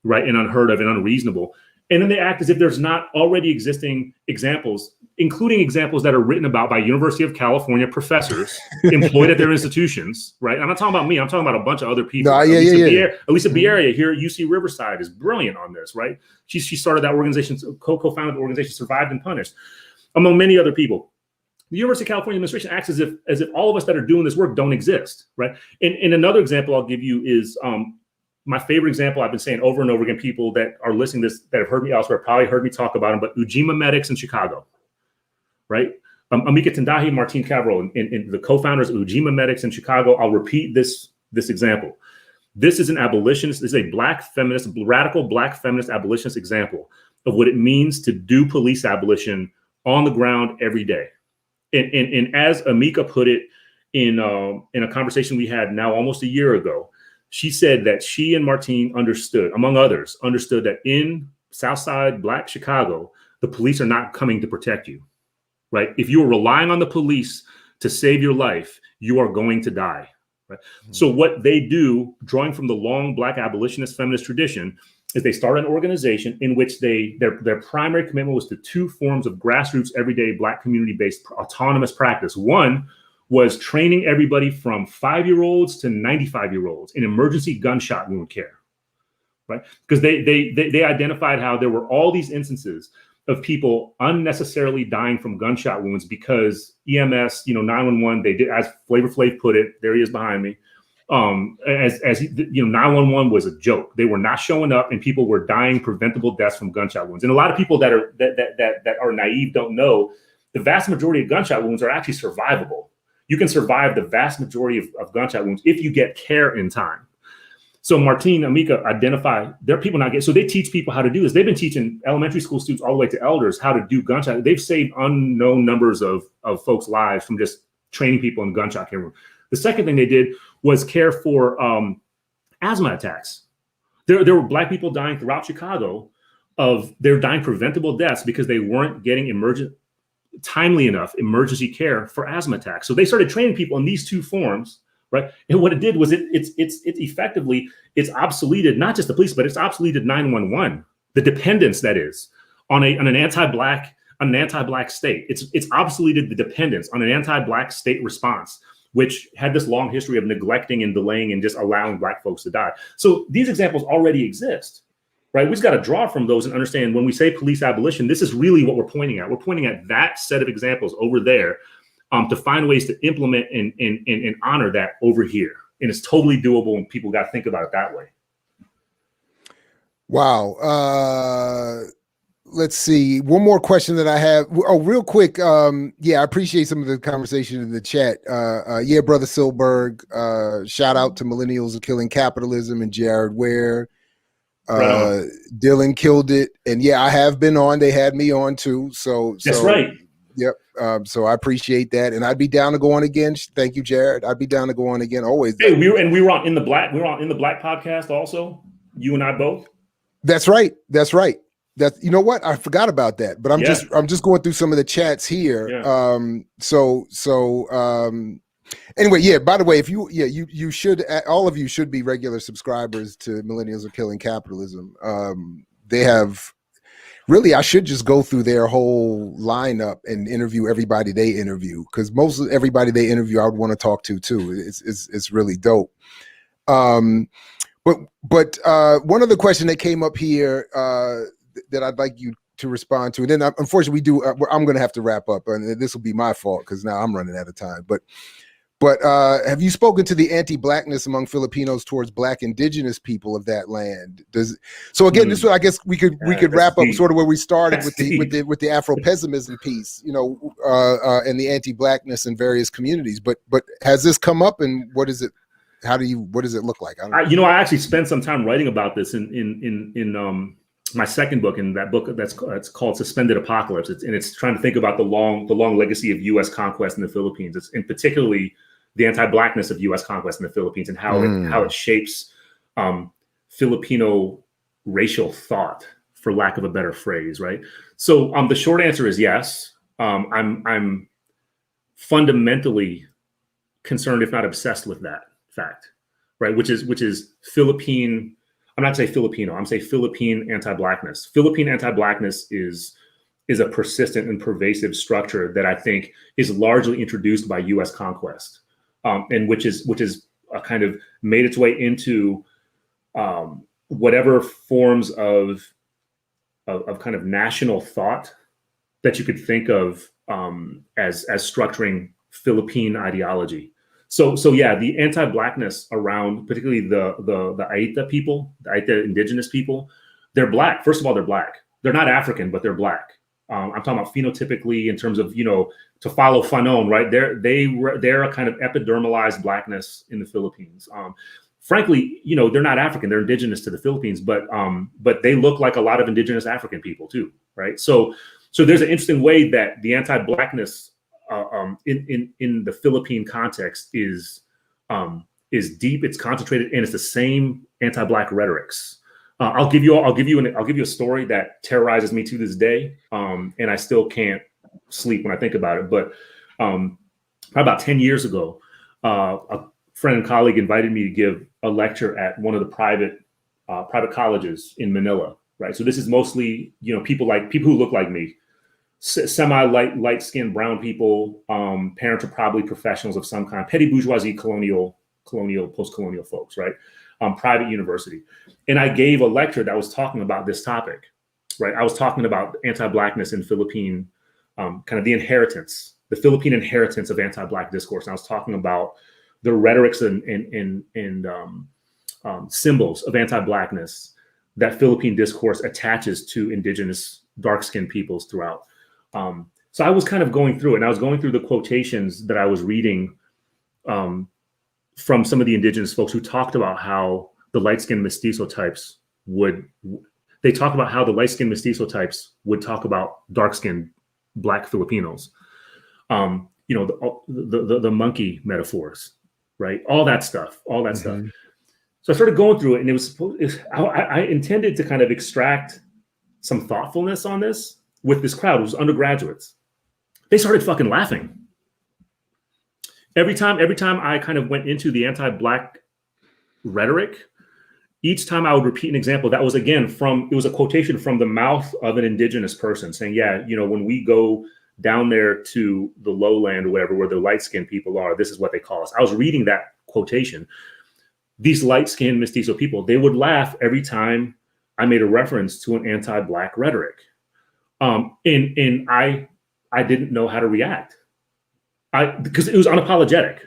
right? And unheard of and unreasonable. And then they act as if there's not already existing examples, including examples that are written about by University of California professors employed at their institutions, right? I'm not talking about me. I'm talking about a bunch of other people. No, Elisa Biaria here at UC Riverside is brilliant on this, right? She started that organization, co-founded the organization Survived and Punished, among many other people. The University of California administration acts as if all of us that are doing this work don't exist, right? And another example I'll give you is my favorite example. I've been saying over and over again, people that are listening to this, that have heard me elsewhere, probably heard me talk about them, but Ujima Medics in Chicago, right? Amika Tendahi, Martine Cavro, and the co-founders of Ujima Medics in Chicago. I'll repeat this example. This is an abolitionist, this is a radical black feminist abolitionist example of what it means to do police abolition on the ground every day. And as Amika put it in a conversation we had now almost a year ago. She said that she and Martine understood, among others, that in Southside Black Chicago, the police are not coming to protect you, right? If you are relying on the police to save your life, you are going to die, right? Mm-hmm. So what they do, drawing from the long Black abolitionist feminist tradition, is they start an organization in which their primary commitment was to two forms of grassroots, everyday Black community-based autonomous practice. One was training everybody from 5-year-olds to 95-year-olds in emergency gunshot wound care, right? Because they identified how there were all these instances of people unnecessarily dying from gunshot wounds because EMS, 911, they did, as Flavor Flav put it, there he is behind me. 911 was a joke. They were not showing up, and people were dying preventable deaths from gunshot wounds. And a lot of people that are naive don't know the vast majority of gunshot wounds are actually survivable. You can survive the vast majority of gunshot wounds if you get care in time. So Martine, Amika identify there are people not getting, so they teach people how to do this. They've been teaching elementary school students all the way to elders how to do gunshot. They've saved unknown numbers of folks' lives from just training people in gunshot care room. The second thing they did was care for asthma attacks. There were Black people dying throughout Chicago they're dying preventable deaths because they weren't getting timely enough emergency care for asthma attacks. So they started training people in these two forms, right? And what it did was it's effectively, it's obsoleted, not just the police, but it's obsoleted 911, the dependence that is on an anti-Black state. It's obsoleted the dependence on an anti-Black state response, which had this long history of neglecting and delaying and just allowing Black folks to die. So these examples already exist, right? We just got to draw from those and understand when we say police abolition, this is really what we're pointing at. We're pointing at that set of examples over there to find ways to implement and honor that over here. And it's totally doable, and people got to think about it that way. Wow. Let's see. One more question that I have. Oh, real quick. Yeah, I appreciate some of the conversation in the chat. Yeah, Brother Silberg. Shout out to Millennials Are Killing Capitalism and Jared Ware. Dylan killed it. And yeah, I have been on. They had me on too. That's right. Yep. So I appreciate that. And I'd be down to go on again. Thank you, Jared. I'd be down to go on again always. Hey, we were on In the Black podcast also. You and I both. That's right. You know what? I forgot about that, but I'm just going through some of the chats here. Yeah. Anyway, yeah, by the way, if you should, all of you should be regular subscribers to Millennials Are Killing Capitalism. They have really, I should just go through their whole lineup and interview everybody they interview, because most of everybody they interview, I would want to talk to too. It's really dope. But one other question that came up here, that I'd like you to respond to, and then unfortunately I'm going to have to wrap up, and this will be my fault because now I'm running out of time. But have you spoken to the anti-Blackness among Filipinos towards Black indigenous people of that land? So again, this I guess we could wrap up sort of where we started with the Afro-pessimism piece, and the anti-Blackness in various communities. But has this come up, and what is it? What does it look like? I actually spent some time writing about this in my second book, in that book that's called Suspended Apocalypse. It's trying to think about the long legacy of U.S. conquest in the Philippines. It's in particularly the anti-Blackness of U.S. conquest in the Philippines and how it shapes Filipino racial thought, for lack of a better phrase, right? So the short answer is yes. I'm fundamentally concerned, if not obsessed, with that fact, right? Which is Philippine. I'm not saying Filipino. I'm saying Philippine anti-Blackness. Philippine anti-Blackness is a persistent and pervasive structure that I think is largely introduced by U.S. conquest, and which is a kind of made its way into whatever forms of kind of national thought that you could think of as structuring Philippine ideology. So yeah, the anti-Blackness around particularly the Aita people, the Aita indigenous people, they're Black. First of all, they're Black. They're not African, but they're Black. I'm talking about phenotypically in terms of, to follow Fanon, right? They're a kind of epidermalized Blackness in the Philippines. Frankly, they're not African. They're indigenous to the Philippines, but they look like a lot of indigenous African people too, right? So there's an interesting way that the anti-Blackness in the Philippine context is deep. It's concentrated, and it's the same anti-Black rhetorics. I'll give you a story that terrorizes me to this day, and I still can't sleep when I think about it. But about 10 years ago, a friend and colleague invited me to give a lecture at one of the private colleges in Manila. Right. So this is mostly, people who look like me, light-skinned brown people. Parents are probably professionals of some kind, petty bourgeoisie, colonial, post-colonial folks. Right. Private university. And I gave a lecture that was talking about this topic. Right. I was talking about anti-Blackness in Philippine, kind of the Philippine inheritance of anti-Black discourse. And I was talking about the rhetorics and symbols of anti-Blackness that Philippine discourse attaches to indigenous dark-skinned peoples throughout. So I was kind of going through it, and I was going through the quotations that I was reading from some of the indigenous folks who talked about how the light-skinned mestizo types would talk about dark-skinned Black Filipinos. The monkey metaphors, right? All that stuff. So I started going through it, and I intended to kind of extract some thoughtfulness on this with this crowd. It was undergraduates. They started fucking laughing. Every time I kind of went into the anti-Black rhetoric, each time I would repeat an example that was, again, it was a quotation from the mouth of an indigenous person saying, when we go down there to the lowland or whatever, where the light-skinned people are, this is what they call us. I was reading that quotation. These light-skinned mestizo people, they would laugh every time I made a reference to an anti-Black rhetoric. And I didn't know how to react. Because it was unapologetic,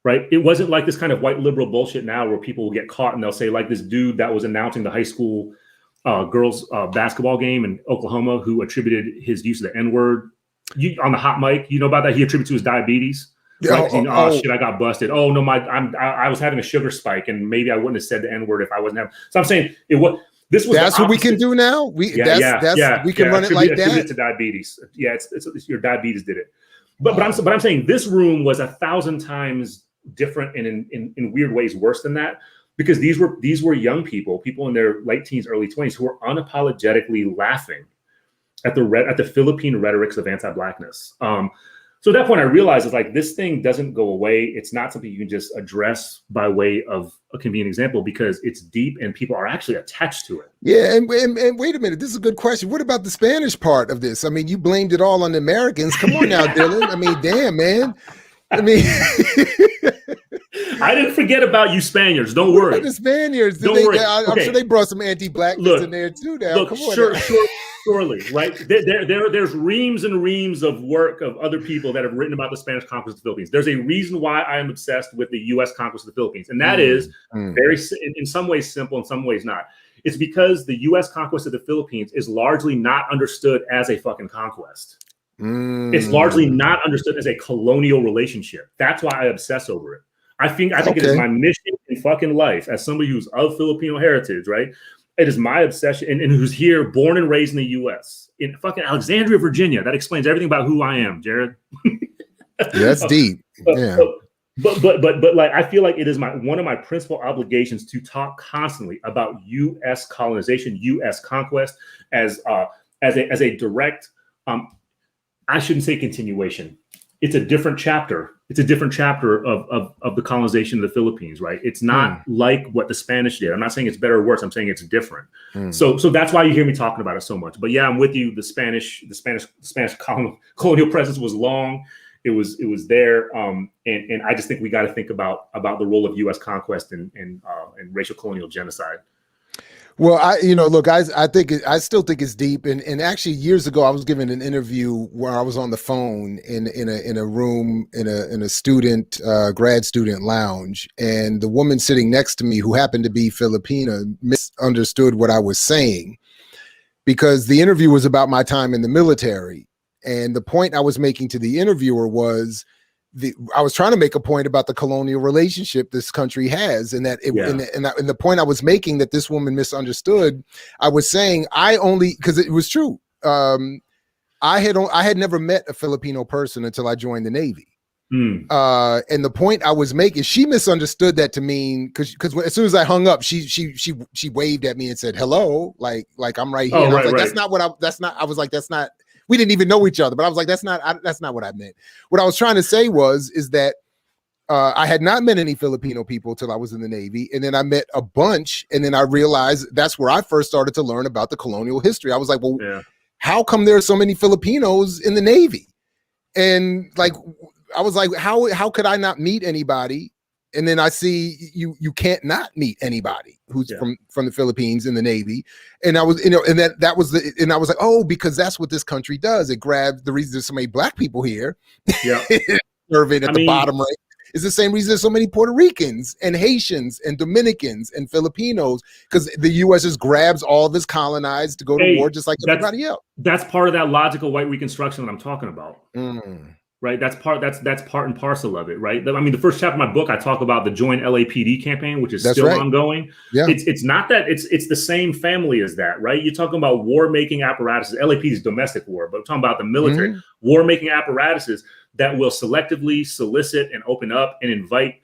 right? It wasn't like this kind of white liberal bullshit now where people will get caught and they'll say, like this dude that was announcing the high school girls basketball game in Oklahoma who attributed his use of the N-word on the hot mic. You know about that? He attributed to his diabetes. Right? Shit, I got busted. Oh no, I was having a sugar spike, and maybe I wouldn't have said the N-word if I wasn't having. So I'm saying that's what we can do now. We can run it like that. Attribute to diabetes. Yeah, it's your diabetes did it. But I'm saying this room was 1,000 times different and in weird ways worse than that, because these were young people in their late teens, early 20s, who were unapologetically laughing at the Philippine rhetorics of anti-Blackness. So at that point, I realized it's like this thing doesn't go away. It's not something you can just address by way of a convenient example, because it's deep and people are actually attached to it. Yeah, and wait a minute, this is a good question. What about the Spanish part of this? I mean, you blamed it all on the Americans. Come on now, Dylan. I mean, damn, man. I mean, I didn't forget about you Spaniards. Don't worry. The Spaniards. Don't worry. I'm sure they brought some anti-Blackness in there too. Now, come on. Surely, right? There's reams and reams of work of other people that have written about the Spanish conquest of the Philippines. There's a reason why I am obsessed with the U.S. conquest of the Philippines, and that is very, in some ways, simple, in some ways not. It's because the U.S. conquest of the Philippines is largely not understood as a fucking conquest. It's largely not understood as a colonial relationship. That's why I obsess over it. I think it is my mission in fucking life as somebody who's of Filipino heritage, right? It is my obsession, and who's here, born and raised in the U.S. in fucking Alexandria, Virginia. That explains everything about who I am, Jared. That's deep. But like, I feel like it is one of my principal obligations to talk constantly about U.S. colonization, U.S. conquest as a direct. I shouldn't say continuation. It's a different chapter. It's a different chapter of the colonization of the Philippines, right? It's not like what the Spanish did. I'm not saying it's better or worse. I'm saying it's different. So that's why you hear me talking about it so much. But yeah, I'm with you. The Spanish colonial presence was long. It was there, and I just think we got to think about the role of U.S. conquest and racial colonial genocide. Well, I still think it's deep. And actually years ago, I was giving an interview where I was on the phone in a room, in a student, grad student lounge. And the woman sitting next to me, who happened to be Filipina, misunderstood what I was saying, because the interview was about my time in the military. And the point I was making to the interviewer was, I was trying to make a point about the colonial relationship this country has, and that and the point I was making that this woman misunderstood, I was saying because it was true. I had never met a Filipino person until I joined the Navy. And the point I was making, she misunderstood that to mean because as soon as I hung up, she waved at me and said hello, like I'm right here. Oh, and I was right, like, right. I was like, that's not. We didn't even know each other, but I was like, that's not what I meant. What I was trying to say is that I had not met any Filipino people till I was in the Navy, and then I met a bunch, and then I realized that's where I first started to learn about the colonial history. I was like, well, how come there are so many Filipinos in the Navy? And like, I was like, how could I not meet anybody? And then I see you can't not meet anybody who's from the Philippines in the Navy. And I was, and that was and I was like, oh, because that's what this country does. It grabs the reason there's so many Black people here. Yeah. Serving at the bottom right. It's the same reason there's so many Puerto Ricans and Haitians and Dominicans and Filipinos, because the U.S. just grabs all of its colonized to go to war just like everybody else. That's part of that logical white reconstruction that I'm talking about. Right. That's part and parcel of it. Right. I mean, the first chapter of my book, I talk about the Join LAPD campaign, which is still ongoing. Yeah. It's not that it's the same family as that. Right. You're talking about war making apparatuses. LAPD is domestic war, but we're talking about the military war making apparatuses that will selectively solicit and open up and invite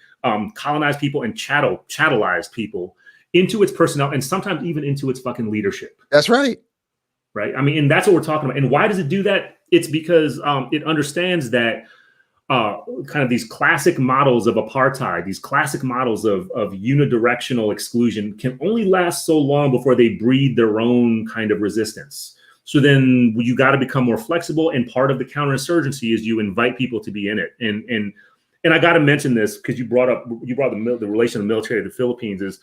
colonized people and chattelize people into its personnel and sometimes even into its fucking leadership. That's right. Right. I mean, and that's what we're talking about. And why does it do that? It's because it understands that kind of these classic models of apartheid, these classic models of unidirectional exclusion can only last so long before they breed their own kind of resistance. So then you got to become more flexible. And part of the counterinsurgency is you invite people to be in it. And I got to mention this because you brought the relation of the military to the Philippines is,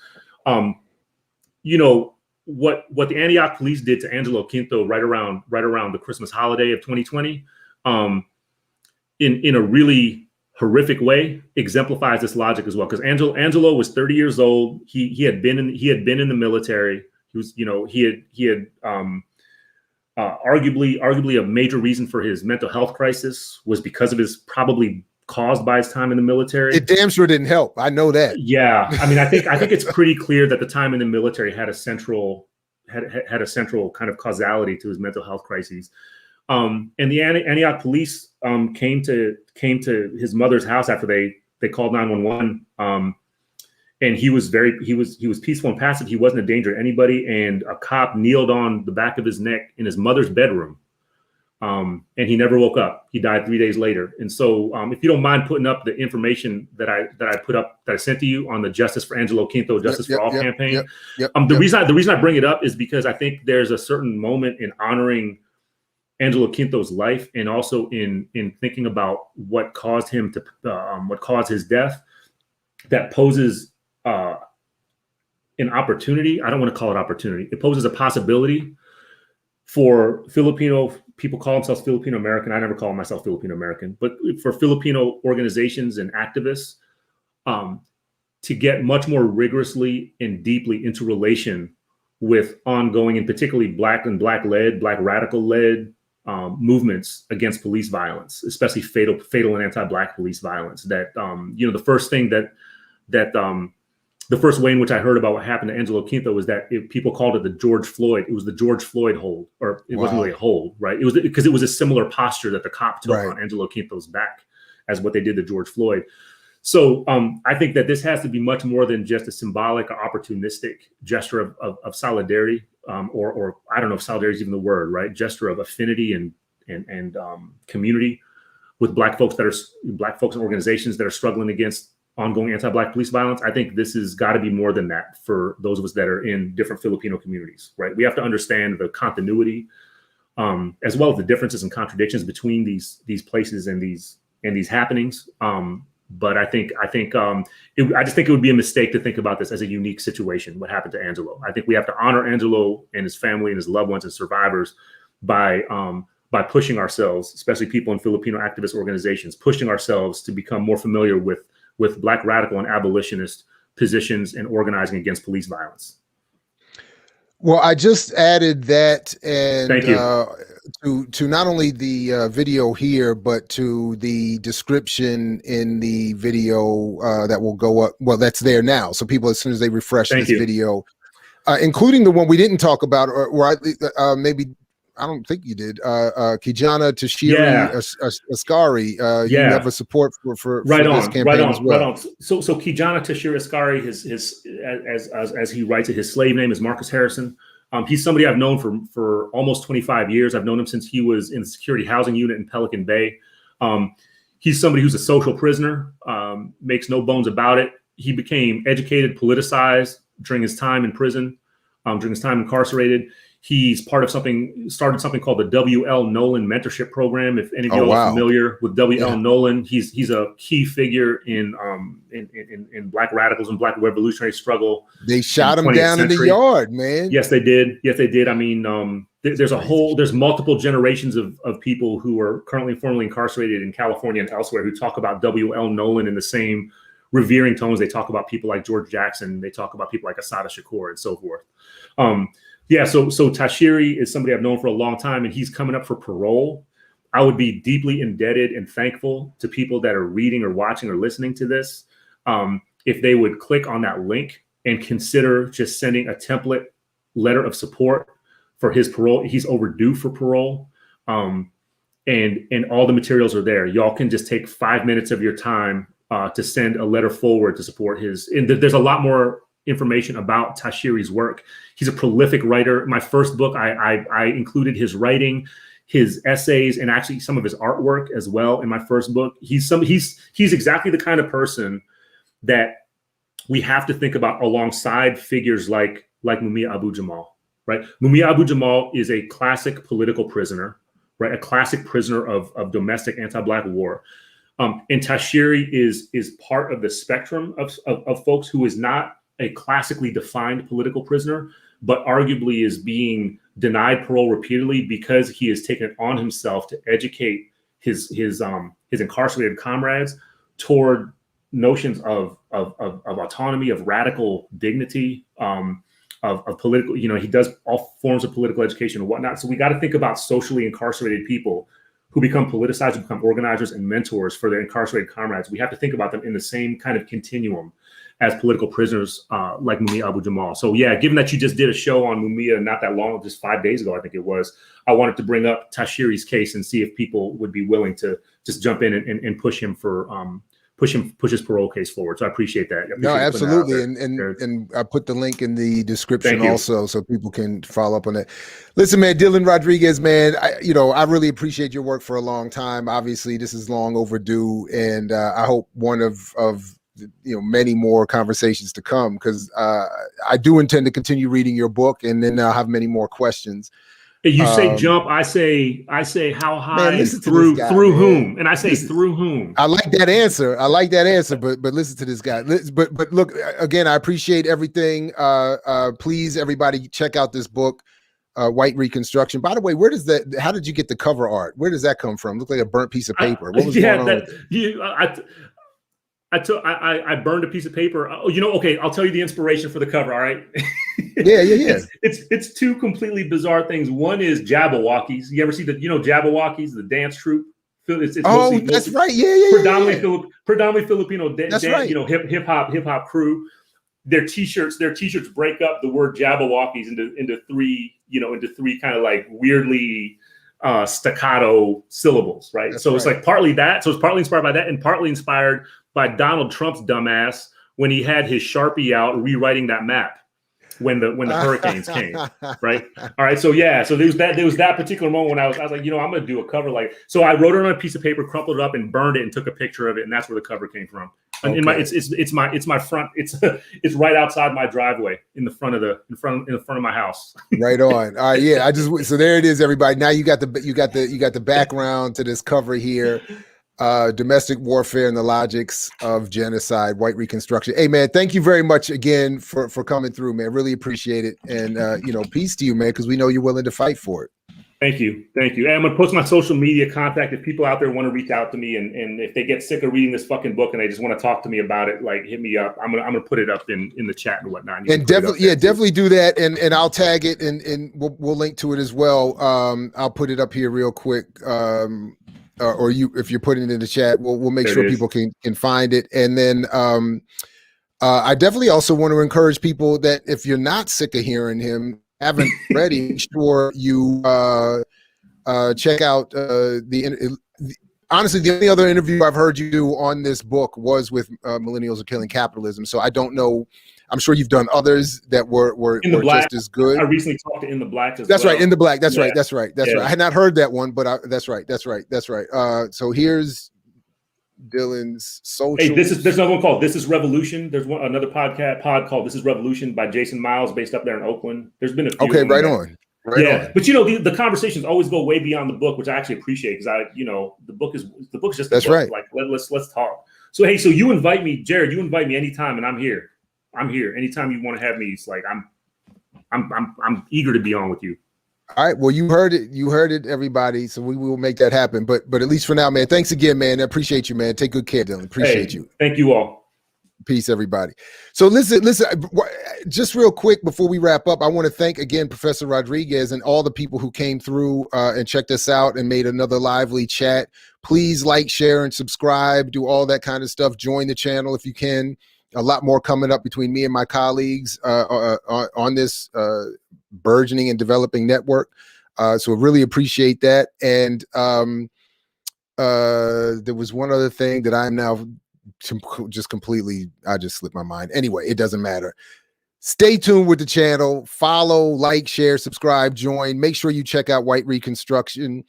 what the Antioch police did to Angelo Quinto right around the Christmas holiday of 2020, in a really horrific way, exemplifies this logic as well. Because Angelo was 30 years old. He had been in the military. He was, he had arguably a major reason for his mental health crisis was because of his probably caused by his time in the military. It damn sure didn't help. I know that. Yeah. I mean, I think it's pretty clear that the time in the military had a central kind of causality to his mental health crises. And the Antioch police came to his mother's house after they called 911. And he was peaceful and passive. He wasn't a danger to anybody. And a cop kneeled on the back of his neck in his mother's bedroom. And he never woke up. He died 3 days later. And so if you don't mind putting up the information that I sent to you on the Justice for Angelo Quinto, Justice for All campaign. The reason I bring it up is because I think there's a certain moment in honoring Angelo Quinto's life and also in thinking about what caused him to what caused his death that poses an opportunity. I don't want to call it opportunity. It poses a possibility for Filipino people call themselves Filipino American. I never call myself Filipino American, but for Filipino organizations and activists to get much more rigorously and deeply into relation with ongoing and particularly Black radical led movements against police violence, especially fatal and anti-Black police violence. That the first thing the first way in which I heard about what happened to Angelo Quinto was that people called it the George Floyd. It was the George Floyd hold, or it wasn't really a hold, right? It was because it was a similar posture that the cop took on Angelo Quinto's back as what they did to George Floyd. So I think that this has to be much more than just a symbolic or opportunistic gesture of solidarity, or I don't know if solidarity is even the word, right? Gesture of affinity and community with Black folks and organizations that are struggling against ongoing anti-Black police violence. I think this has got to be more than that for those of us that are in different Filipino communities, right? We have to understand the continuity, as well as the differences and contradictions between these places and these happenings. But I just think it would be a mistake to think about this as a unique situation, what happened to Angelo. I think we have to honor Angelo and his family and his loved ones and survivors by pushing ourselves, especially people in Filipino activist organizations, pushing ourselves to become more familiar with Black radical and abolitionist positions and organizing against police violence. Well, I just added that and Thank you. To not only the video here, but to the description in the video that will go up. Well, that's there now. So people, as soon as they refresh this video, including the one we didn't talk about, or maybe I don't think you did. Kijana Tashiri Ascari. You have a support for this campaign as well. Right on. So Kijana Tashiri Ascari, as he writes it, his slave name is Marcus Harrison. He's somebody I've known for almost 25 years. I've known him since he was in the security housing unit in Pelican Bay. He's somebody who's a social prisoner, makes no bones about it. He became educated, politicized during his time in prison, during his time incarcerated. He's started something called the W.L. Nolan Mentorship Program. If any of you are familiar with W.L. Nolan, he's a key figure in Black radicals and Black revolutionary struggle. They shot him down in the yard, man. Yes, they did. I mean, there's multiple generations of people who are currently formerly incarcerated in California and elsewhere who talk about W.L. Nolan in the same revering tones. They talk about people like George Jackson. They talk about people like Assata Shakur and so forth. So Tashiri is somebody I've known for a long time, and he's coming up for parole. I would be deeply indebted and thankful to people that are reading or watching or listening to this if they would click on that link and consider just sending a template letter of support for his parole. He's overdue for parole. And all the materials are there. Y'all can just take 5 minutes of your time to send a letter forward to support his. And there's a lot more information about Tashiri's work. He's a prolific writer. My first book, I included his writing, his essays, and actually some of his artwork as well in my first book. He's exactly the kind of person that we have to think about alongside figures like Mumia Abu-Jamal, right? Mumia Abu-Jamal is a classic political prisoner, right? A classic prisoner of domestic anti-Black war. And Tashiri is part of the spectrum of folks who is not a classically defined political prisoner, but arguably is being denied parole repeatedly because he has taken it on himself to educate his incarcerated comrades toward notions of autonomy, of radical dignity, of political. He does all forms of political education and whatnot. So we got to think about socially incarcerated people who become politicized, who become organizers and mentors for their incarcerated comrades. We have to think about them in the same kind of continuum as political prisoners like Mumia Abu-Jamal. So yeah, given that you just did a show on Mumia not that long, just 5 days ago, I think it was, I wanted to bring up Tashiri's case and see if people would be willing to just jump in and push him for push his parole case forward. So I appreciate that. No, absolutely. And I put the link in the description also so people can follow up on that. Listen, man, Dylan Rodríguez, man, I really appreciate your work for a long time. Obviously, this is long overdue, and I hope one of many more conversations to come, because I do intend to continue reading your book, and then I'll have many more questions. You say jump, I say how high, man, through whom, and I say through whom. I like that answer. But listen to this guy. But look, again, I appreciate everything. Please, everybody, check out this book, White Reconstruction. By the way, how did you get the cover art? Where does that come from? Looked like a burnt piece of paper. What was going on? I burned a piece of paper. Okay, I'll tell you the inspiration for the cover. All right. Yeah. It's two completely bizarre things. One is Jabberwockies. You ever see Jabberwockies, the dance troupe? It's that's right. Yeah. Predominantly Filipino. That's right. Hip hop crew. Their t-shirts break up the word Jabberwockies into three kind of like weirdly staccato syllables, right? That's It's like partly that. So it's partly inspired by that, and partly inspired by Donald Trump's dumbass when he had his Sharpie out rewriting that map when the hurricanes came, right? All right, so yeah, so there was that particular moment when I was like, I'm gonna do a cover so I wrote it on a piece of paper, crumpled it up, and burned it, and took a picture of it, and that's where the cover came from. Okay. It's my front. It's right outside my driveway in front of my house. Right on. All right, yeah. So there it is, everybody. Now you got the background to this cover here. Domestic warfare and the logics of genocide, white reconstruction. Hey man, thank you very much again for coming through, man. Really appreciate it. And peace to you, man, because we know you're willing to fight for it. Thank you. And I'm gonna post my social media contact if people out there want to reach out to me, and if they get sick of reading this fucking book and they just want to talk to me about it, like hit me up. I'm gonna put it up in the chat and whatnot. And definitely do that, and I'll tag it and we'll link to it as well. I'll put it up here real quick. Or if you're putting it in the chat, we'll make sure people can find it. And then I definitely also want to encourage people that if you're not sick of hearing him, haven't already, make sure you check out honestly, the only other interview I've heard you do on this book was with Millennials Are Killing Capitalism. So I don't know. I'm sure you've done others that were just as good. I recently talked to In the Black as That's well. right. In the Black. That's right. Yeah. I had not heard that one, but that's right. So here's Dylan's social. Hey, there's another one called This Is Revolution. There's another pod called This Is Revolution by Jason Miles, based up there in Oakland. There's been a few. Okay, right on. Right on. But the conversations always go way beyond the book, which I actually appreciate, because the book's just that's book. right. Like let's talk. So hey, so you invite me, Jared. You invite me anytime, and I'm here. Anytime you want to have me. It's like I'm eager to be on with you. All right. Well, you heard it, everybody. So we will make that happen. But at least for now, man. Thanks again, man. I appreciate you, man. Take good care, Dylan. Appreciate you. Thank you all. Peace, everybody. So listen, just real quick before we wrap up, I want to thank again Professor Rodríguez and all the people who came through and checked us out and made another lively chat. Please like, share, and subscribe. Do all that kind of stuff. Join the channel if you can. A lot more coming up between me and my colleagues on this burgeoning and developing network. So really appreciate that. And there was one other thing that I'm now just completely, I just slipped my mind. Anyway, it doesn't matter. Stay tuned with the channel. Follow, like, share, subscribe, join. Make sure you check out White Reconstruction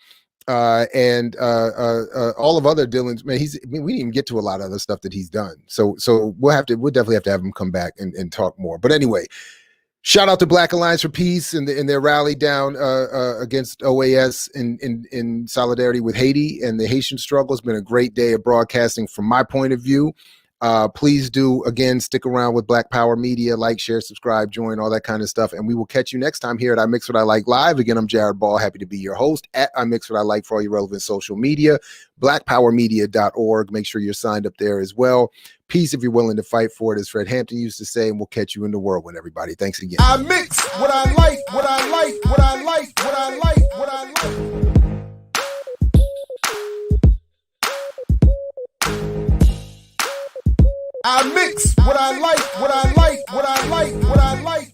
and all of other Dylan's. Man, we didn't even get to a lot of other stuff that he's done. So we'll definitely have to have him come back and talk more. But anyway, shout out to Black Alliance for Peace and their rally down against OAS in solidarity with Haiti and the Haitian struggle. It's been a great day of broadcasting from my point of view. Please do, again, stick around with Black Power Media, like, share, subscribe, join, all that kind of stuff. And we will catch you next time here at I Mix What I Like Live. Again, I'm Jared Ball, happy to be your host at I Mix What I Like for all your relevant social media, blackpowermedia.org. Make sure you're signed up there as well. Peace if you're willing to fight for it, as Fred Hampton used to say, and we'll catch you in the whirlwind, everybody. Thanks again. I mix what I like, what I like, what I like, what I like, what I like. I mix what I like, what I like, what I like, what I like.